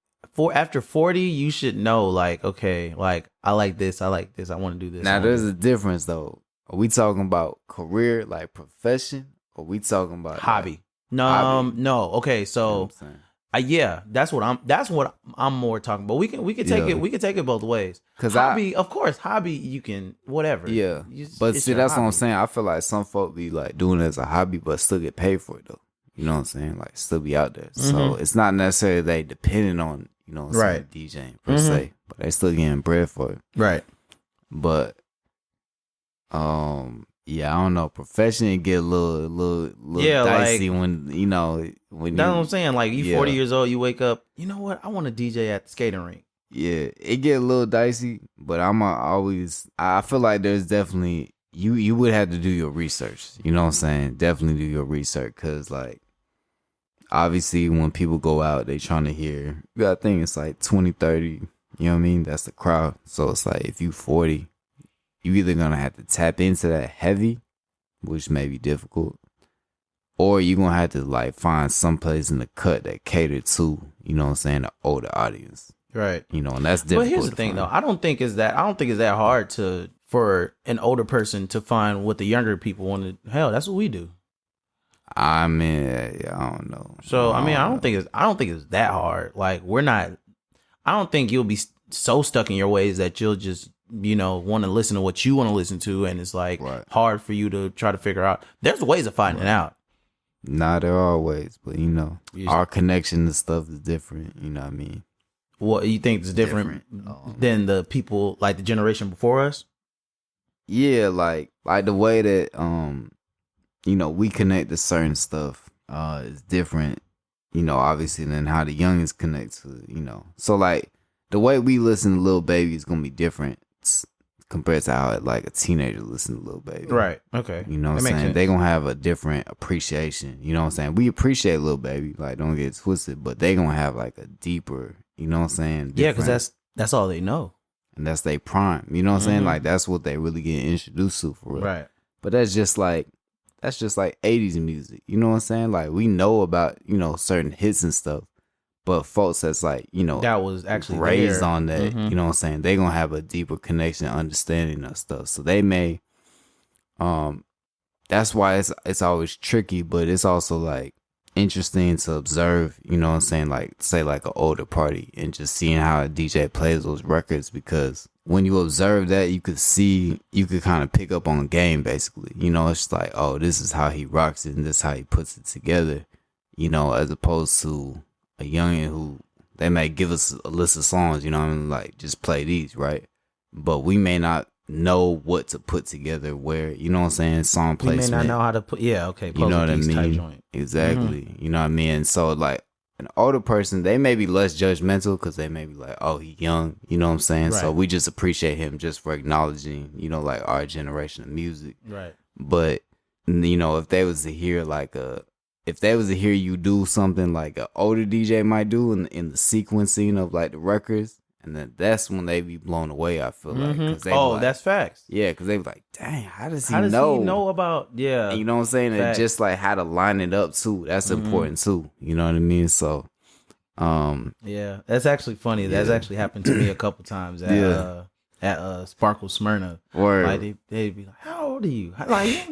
after 40, you should know, like, okay, like I like this, I want to do this. Now there's a difference though. Are we talking about career, like profession? Or we talking about Hobby. like, No, hobby? no. Okay, You know what so I'm saying? yeah, that's what I'm more talking about. We can take Yeah. it both ways. Cause Hobby, of course, hobby you can whatever. yeah. But It's see, your that's what I'm hobby. saying. I feel like some folk be like doing it as a hobby, but still get paid for it though. You know what I'm saying? Like still be out there. So Mm-hmm. it's not necessarily they depending on, you know what I'm Right. saying, DJing per Mm-hmm. se, but they still getting bread for it. Right. But yeah, I don't know. Profession it get a little Yeah, dicey like when you know when that's what you I'm saying. Like you 40 yeah. years old, you wake up. You know what? I want to DJ at the skating rink. Yeah, it get a little dicey, but always. I feel like there's definitely you would have to do your research. You know what I'm saying? Definitely do your research because like obviously when people go out, they trying to hear. You gotta think it's like 20, 30. You know what I mean? That's the crowd. So it's like if you 40, you either gonna have to tap into that heavy, which may be difficult, or you're gonna have to like find some place in the cut that cater to, you know what I'm saying, the older audience. Right. You know, and that's But difficult. here's the to thing, find. though. I don't think it's that hard for an older person to find what the younger people want to. Hell, that's what we do. I mean, yeah, I don't know. So I mean, don't know. I don't think it's that hard. Like we're not. I don't think you'll be so stuck in your ways that you'll just want to listen to what you want to listen to, and it's like Right. hard for you to try to figure out. There's ways of finding it out. Not there are ways, but you know, You- our connection to stuff is different. You know what I mean? What you think is different than the people like the generation before us? Yeah, like the way that we connect to certain stuff is different. You know, obviously than how the youngins connect to. So like the way we listen to Lil Baby is gonna be different compared to how like a teenager listen to Lil Baby. Right. Okay. You know what I'm That makes saying? sense. They gonna have a different appreciation. You know what I'm saying? We appreciate Lil Baby, like don't get it twisted, but they gonna have like a deeper, you know what I'm saying? Yeah, because different- that's all they know. and that's their prime. You know what I'm saying? Mhm. Like that's what they really get introduced to for real. Right. But that's just like 80s music. You know what I'm saying? Like we know about, certain hits and stuff. But folks that's like, That was actually raised there. on that, Mhm. you know what I'm saying? They gonna have a deeper connection, understanding of stuff. So they may that's why it's always tricky, but it's also like interesting to observe, you know what I'm saying, like say like an older party and just seeing how a DJ plays those records, because when you observe that you could kind of pick up on game basically. It's like, oh, this is how he rocks it and this is how he puts it together, as opposed to a youngin who they may give us a list of songs, you know what I mean, like just play these, right? But we may not know what to put together where, you know what I'm saying, song We placement. may not know how to put. Yeah. Okay. You know what I puzzle piece type mean? joint. Exactly. You know what I mean? So like an older person, they may be less judgmental because they may be like, oh, he young. You know what I'm saying? So Right. we just appreciate him just for acknowledging, like our generation of music. Right. But if they was to hear you do something like an older DJ might do in the sequencing of like the records, and then that's when they be blown away. I feel like, Mhm. 'cause they be like, That's facts. yeah, because they be like, dang, how does he How does know? he know about? Yeah. And you know what I'm saying? And Facts. just like how to line it up too. That's important too. You know what I mean? So, Yeah, that's actually funny. That's Yeah. actually happened to me a couple times at Sparkle Smyrna. or Like they'd be like, "How old are you? Like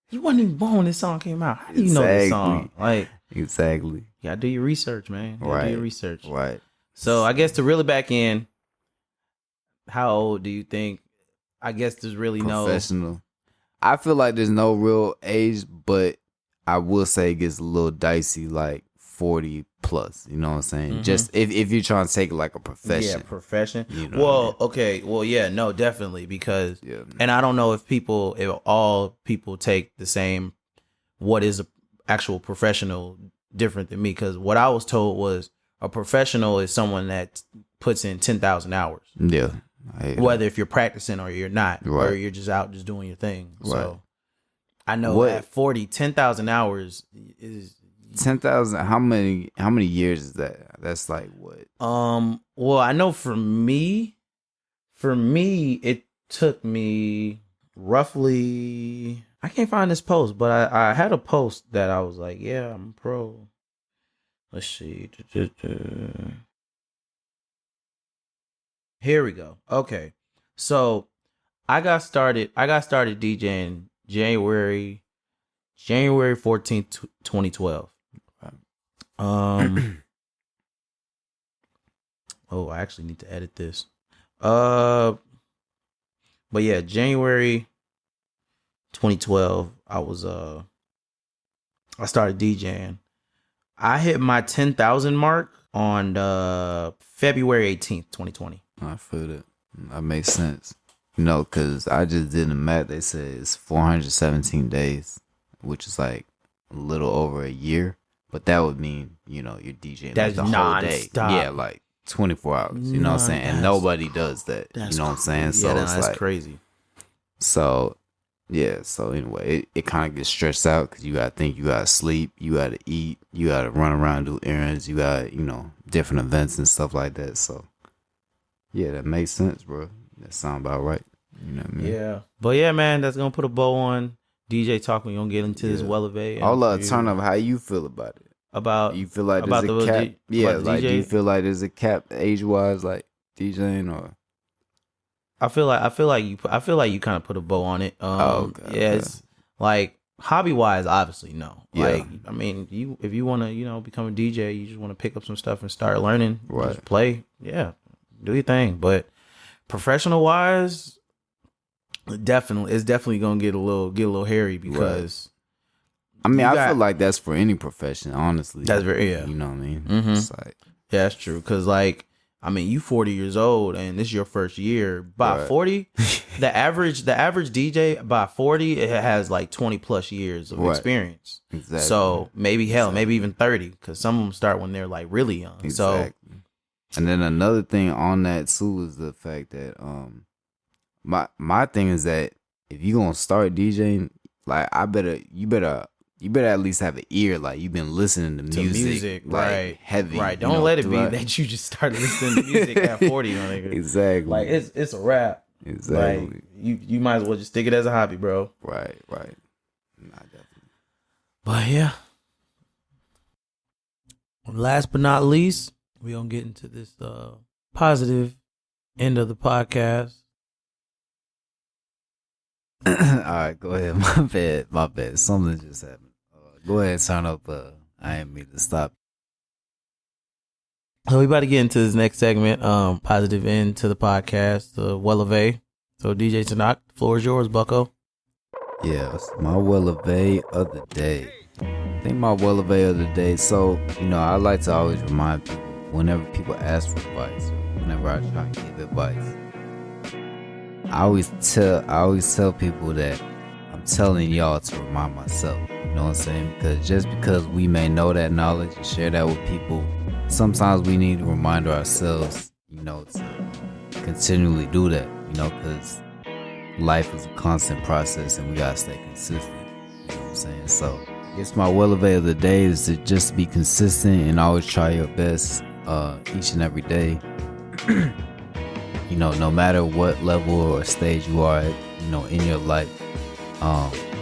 you wasn't even born when this song came out. How do you know this song?" Like exactly. you gotta do your research, man. You gotta do your research. Right. So I guess to reel it back in, how old do you think? I guess there's really Professional. I feel like there's no real age, but I will say it gets a little dicey, like 40 plus. You know what I'm saying? Mhm. Just if you're trying to take like a profession. Yeah, profession. You know what I mean? Okay. Well, yeah, no, definitely because, Yeah. and I don't know if all people take the same. What is a actual professional different than me? Because what I was told was a professional is someone that puts in 10,000 hours. Yeah. Whether if you're practicing or you're not, or Right. you're just out just doing your thing. Right. So I know at 40, 10,000 hours is 10,000. How many years is that? That's like what? well, I know for me it took me roughly, I can't find this post, but I had a post that I was like, yeah, I'm pro. Let's see. Here we go. Okay. So I got started DJing January 14th, 2012. Oh, I actually need to edit this. But yeah, January 2012, I started DJing. I hit my 10,000 mark on February 18th, 2020. I feel that. That makes sense. Because I just did the math. They said it's 417 days, which is like a little over a year. But that would mean, you're DJing That's like the whole day. non-stop. Yeah, like 24 hours. You know what I'm saying? And nobody does that. You know what I'm saying? So it's that's like crazy. So, yeah. So anyway, it kind of gets stressed out because you got to think, you got to sleep, you got to eat, you got to run around, do errands, you got, different events and stuff like that. So, yeah, that makes sense, bro. That sound about right. You know what I mean? Yeah. But yeah, man, that's going to put a bow on DJ Talk. We're going to get into this Weleve. I'll turn up. How you feel about it? About you feel like about there's a the cap? Yeah, about the like DJ? do you feel like there's a cap age-wise, like DJing, or? I feel like you kind of put a bow on it. Okay. It's like hobby wise, obviously no. Yeah. Like I mean, if you want to become a DJ, you just want to pick up some stuff and start learning, right? Just play, yeah, do your thing. But professional wise, it's definitely gonna get a little hairy because. Right. I mean, I feel like that's for any profession, honestly. That's very You know what I mean? Mm-hmm. It's like, yeah, that's true. Because like, I mean, you 40 years old and this is your first year. By right. 40, the average DJ by 40 it has like 20 plus years of experience. Exactly. So maybe maybe even 30 because some of them start when they're like really young. Exactly. So, and then another thing on that too is the fact that my thing is that if you gonna start DJing, like you better at least have an ear, like you've been listening to music like, right? Heavy, right? Don't let it be that you just started listening to music at 40, my nigga. Exactly. Like it's a rap. Exactly. Like you might as well just stick it as a hobby, bro. Right. Nah, definitely. But yeah. Last but not least, we gonna get into this positive end of the podcast. All right, go ahead. My bad. Something just happened. Go ahead and turn up. I ain't mean to stop. So we about to get into this next segment. Positive end to the podcast. Weleve. So DJ Tanaka, the floor is yours, Bucko. Yes, my Weleve of the day. I think my Weleve of the day. So I like to always remind people whenever people ask for advice, or whenever I try to give advice. I always tell people that I'm telling y'all to remind myself. You know what I'm saying? Because we may know that knowledge and share that with people, sometimes we need to remind ourselves, to continually do that. Because life is a constant process and we gotta stay consistent. You know what I'm saying? So I guess my Weleve of the day is to just be consistent and always try your best each and every day. No matter what level or stage you are at, in your life,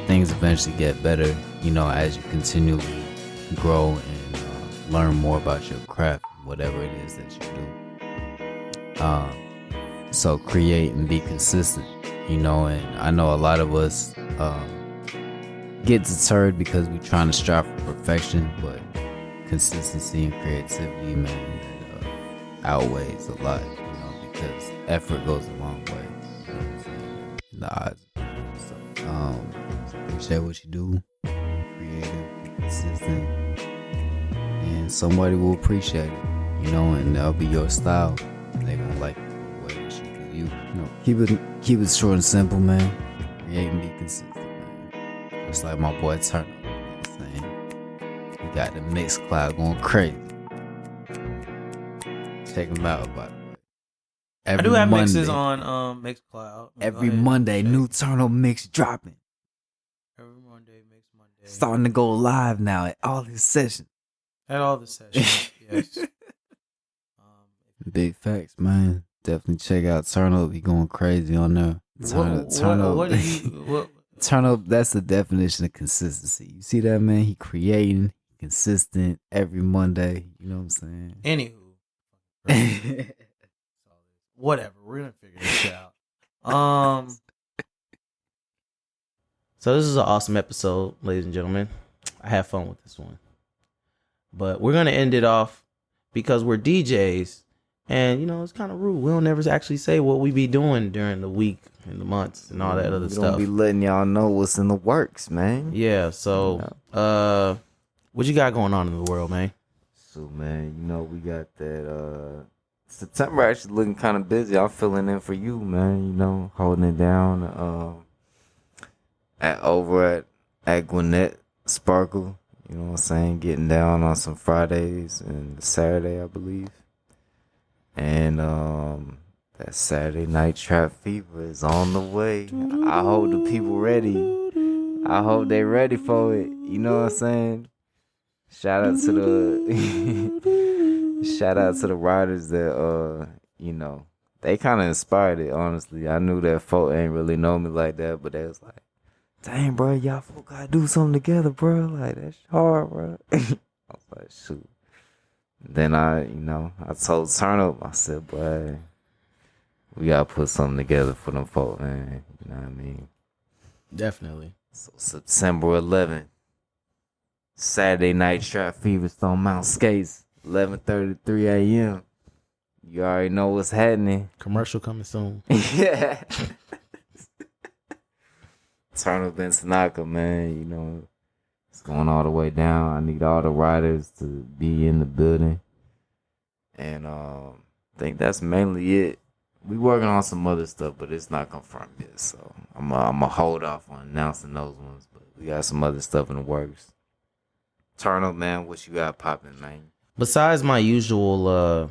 things eventually get better, as you continually grow and learn more about your craft, whatever it is that you do. So create and be consistent, and I know a lot of us get deterred because we're trying to strive for perfection, but consistency and creativity, man, that outweighs a lot. Because effort goes a long way, in the eyes. So appreciate what you do, creative, consistent, and somebody will appreciate it, and that'll be your style. They gonna like the way that you do you. Keep it short and simple, man. Create and be consistent, man. Just like my boy Tanaka, you know what I'm saying? We got the mix cloud going crazy. Check him out, by the way. I do have mixes on Mixcloud. Every Monday, new turn up mix dropping. Every Monday. Starting to go live now at all his sessions. Yes. Big facts, man. Definitely check out Turn Up. He going crazy on there. Turn up. Turn up. That's the definition of consistency. You see that, man? He creating, consistent every Monday. You know what I'm saying? Anywho. Whatever, we're gonna figure this out. So this is an awesome episode, ladies and gentlemen. I had fun with this one. But we're going to end it off because we're DJs. And, you know, it's kind of rude. We don't ever actually say what we be doing during the week and the months and all that other stuff. We don't be letting y'all know what's in the works, man. Yeah, so what you got going on in the world, man? So, man, you know, we got that September actually looking kind of busy. I'm filling in for you, man, you know, holding it down over at Gwinnett Sparkle, you know what I'm saying, getting down on some Fridays and Saturday, I believe. And that Saturday night trap fever is on the way. I hope the people ready. I hope they ready for it. You know what I'm saying? Shout out to the riders that you know, they kind of inspired it. Honestly, I knew that folk ain't really know me like that, but they was like, "Dang, bro, y'all folk gotta do something together, bro. Like that's hard, bro." I was like, "Shoot." Then I told Turnup, I said, "Boy, we gotta put something together for them folk, man." You know what I mean? Definitely. So September 11th. Saturday night trap fever, Stone Mountain Skates, 11:30 to 3 a.m. You already know what's happening. Commercial coming soon. Yeah. Turn up in Tanaka, man. You know, it's going all the way down. I need all the riders to be in the building. And I think that's mainly it. We working on some other stuff, but it's not confirmed yet. So I'm gonna hold off on announcing those ones. But we got some other stuff in the works. Turn up, man. What you got popping, man? Besides my usual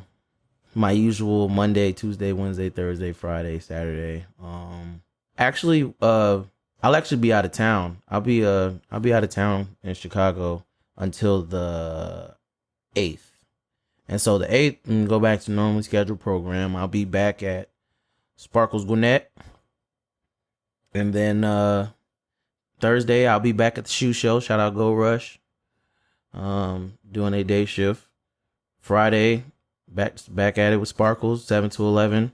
Monday, Tuesday, Wednesday, Thursday, Friday, Saturday. I'll actually be out of town. I'll be out of town in Chicago until the 8th. And so the 8th, I'm gonna go back to normally scheduled program. I'll be back at Sparkles Gwinnett. And then Thursday, I'll be back at the shoe show. Shout out Go Rush. Doing a day shift. Friday, back at it with Sparkles, 7 to 11.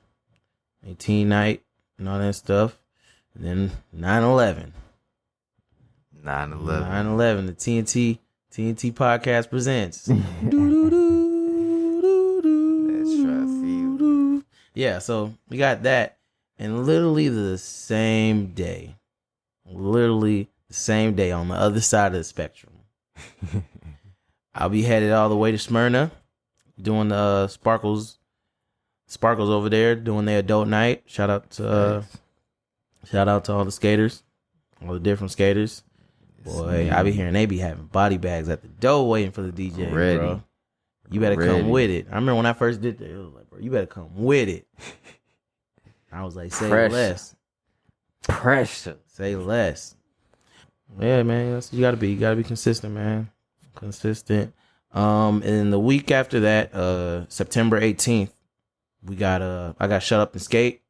18 night and all that stuff. And then 9/11. 9/11. The TNT podcast presents. Yeah, so we got that. And literally the same day on the other side of the spectrum, I'll be headed all the way to Smyrna, doing the Sparkles over there, doing their adult night. Shout out to all the skaters, all the different skaters. Boy, I be hearing they be having body bags at the door waiting for the DJ, bro. You better come with it. I remember when I first did that, it was like, bro, you better come with it. I was like, say less. Pressure. Say less. Yeah, man, that's what you gotta be. You gotta be consistent, man. Consistent. And the week after that, September 18th, I got Shut Up and Skate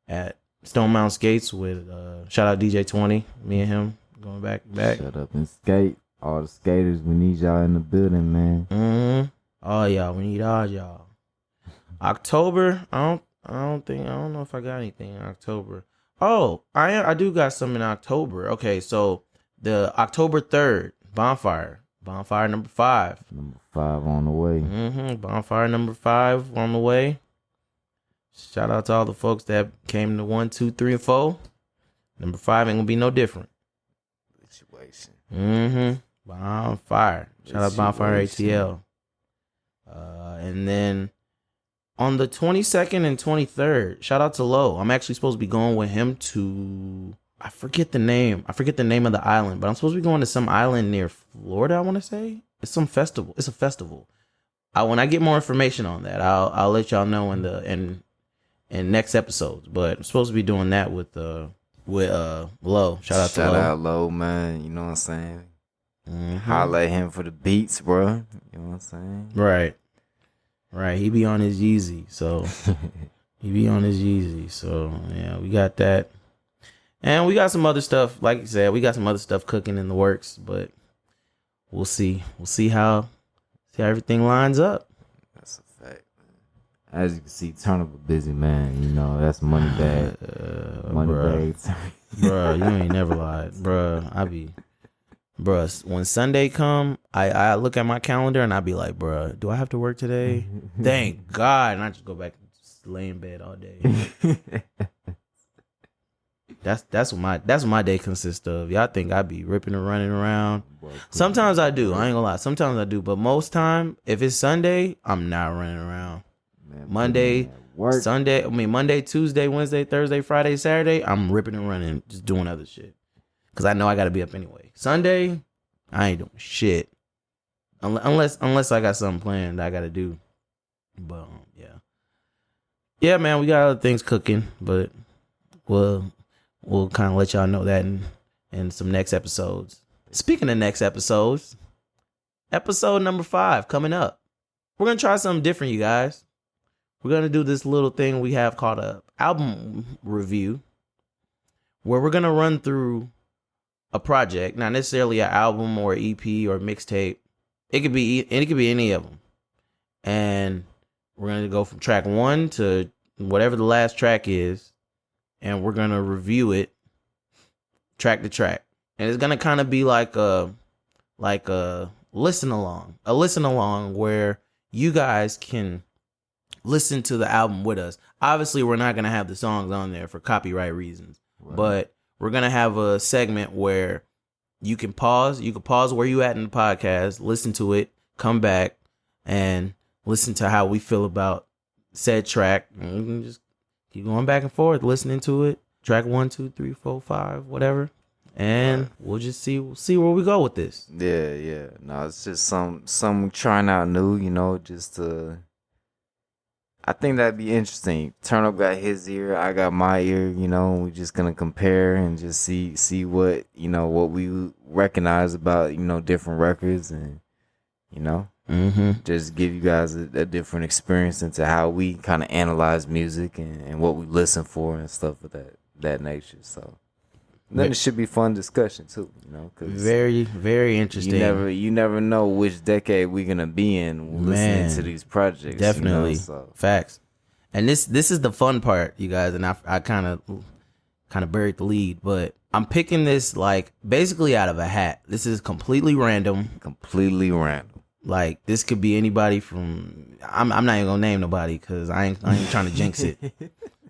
at Stone Mountain Skates with shout out DJ 20. Me and him going back. Shut Up and Skate. All the skaters, we need y'all in the building, man. Mm-hmm. All y'all, we need all y'all. October, I don't know if I got anything in October. Oh, I do got some in October. Okay, so the October 3rd, Bonfire number 5. Number 5 on the way. Mm-hmm. Bonfire number 5 on the way. Shout out to all the folks that came to 1, 2, 3, and 4. Number 5 ain't gonna be no different. Situation. Mm-hmm. Bonfire. Shout out Bonfire ATL. And then on the 22nd and 23rd, shout out to Low. I'm actually supposed to be going with him to, I forget the name of the island, but I'm supposed to be going to some island near Florida, I want to say. It's some festival. It's a festival. When I get more information on that, I'll let y'all know in next episodes. But I'm supposed to be doing that with Low. Shout out to Low. Shout out Low, man. You know what I'm saying? Mm-hmm. Holla at him for the beats, bro. You know what I'm saying? Right. He be on his Yeezy, so yeah, we got that, and we got some other stuff. Like you said, we got some other stuff cooking in the works, but we'll see. We'll see how everything lines up. That's a fact, man. As you can see, Turn Up a busy man. You know that's money bag. Money bag. Bruh, you ain't never lied. Bruh, when Sunday come, I look at my calendar and I be like, bruh, do I have to work today? Thank God. And I just go back and just lay in bed all day. That's what my day consists of. Y'all think I be ripping and running around. Sometimes I do. I ain't gonna lie. Sometimes I do. But most time, if it's Sunday, I'm not running around. Man, Monday, work. Sunday, Monday, Tuesday, Wednesday, Thursday, Friday, Saturday, I'm ripping and running, just doing other shit. Cause I know I gotta be up anyway. Sunday, I ain't doing shit. Unless I got something planned that I gotta do. But yeah. Yeah, man, we got other things cooking, but we'll kind of let y'all know that in some next episodes. Speaking of next episodes, episode number 5 coming up. We're gonna try something different, you guys. We're gonna do this little thing we have called a album review, where we're gonna run through a project, not necessarily an album or EP or mixtape. It could be any of them, and we're gonna go from track 1 to whatever the last track is, and we're gonna review it track to track. And it's gonna kind of be like a listen along where you guys can listen to the album with us. Obviously, we're not gonna have the songs on there for copyright reasons, right. But we're gonna have a segment where you can pause. You can pause where you at in the podcast, listen to it, come back, and listen to how we feel about said track. And we can just keep going back and forth, listening to it. Track 1, 2, 3, 4, 5, whatever. And we'll just see where we go with this. Yeah. No, it's just some trying out new, just to. I think that'd be interesting. Turn Up got his ear, I got my ear, we're just gonna compare and just see what, what we recognize about, different records and, just give you guys a different experience into how we kind of analyze music and what we listen for and stuff of that nature. So then it should be fun discussion too, 'cause very, very interesting. You never know which decade we're gonna be in listening to these projects. Definitely, so. Facts. And this is the fun part, you guys. And I kind of buried the lead, but I'm picking this like basically out of a hat. This is completely random. Completely random. Like this could be anybody from. I'm not even gonna name nobody because I ain't trying to jinx it.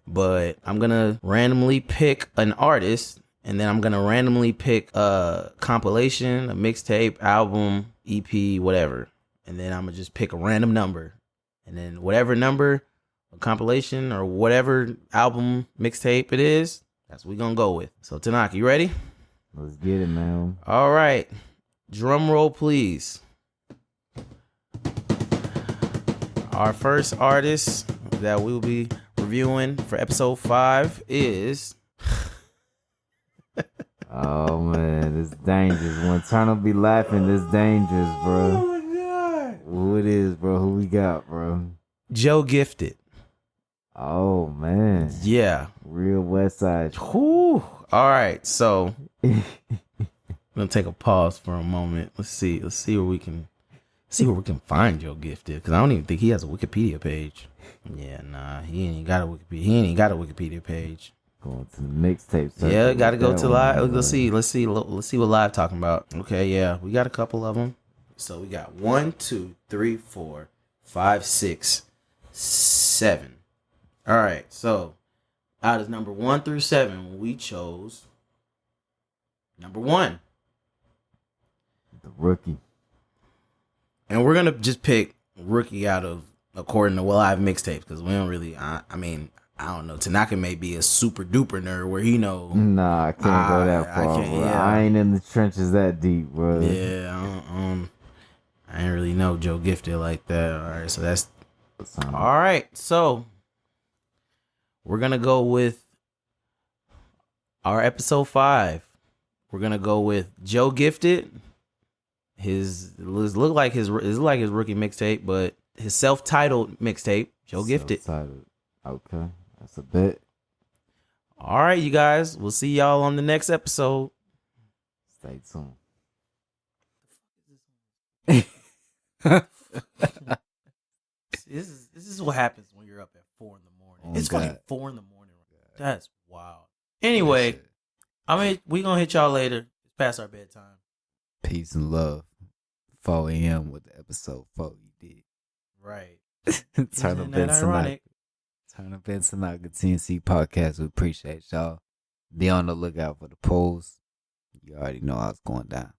But I'm gonna randomly pick an artist. And then I'm going to randomly pick a compilation, a mixtape, album, EP, whatever. And then I'm going to just pick a random number. And then whatever number, a compilation, or whatever album, mixtape it is, that's what we're going to go with. So, Tanaka, you ready? Let's get it, man. All right. Drum roll, please. Our first artist that we'll be reviewing for episode 5 is... Oh man, this dangerous. When Turner be laughing, this dangerous, bro. Oh my god. Who it is, bro? Who we got, bro? Joe Gifted. Oh man. Yeah. Real West Side. Whew. All right, so I'm gonna take a pause for a moment. Let's see where we can find Joe Gifted, because I don't even think he has a Wikipedia page. Yeah, nah, he ain't got a Wikipedia page. Going to the mixtape. Yeah, got to go to live. Let's see what live talking about. Okay, yeah, we got a couple of them. So we got 1, 2, 3, 4, 5, 6, 7. All right, so out of number 1 through 7, we chose number 1, The Rookie, and we're gonna just pick Rookie out of according to Weleve mixtapes, because we don't really. I don't know. Tanaka may be a super duper nerd where he know. Nah, I can't go that far, bro. Yeah. I ain't in the trenches that deep, bro. Yeah, I ain't really know Joe Gifted like that. All right, so that's all right. So we're gonna go with our episode 5. We're gonna go with Joe Gifted. His look like his rookie mixtape, but his self-titled mixtape, Joe Gifted. Okay. That's a bit. All right, you guys. We'll see y'all on the next episode. Stay tuned. This is what happens when you're up at 4 in the morning. It's fucking 4 in the morning. That's wild. Anyway, I mean, we gonna hit y'all later. It's past our bedtime. Peace and love. 4 a.m. with the episode 4 you Right. did. Turn Isn't up that in Tanaka. ironic? Turn up in Tanaka TNC podcast. We appreciate y'all. Be on the lookout for the polls. You already know how it's going down.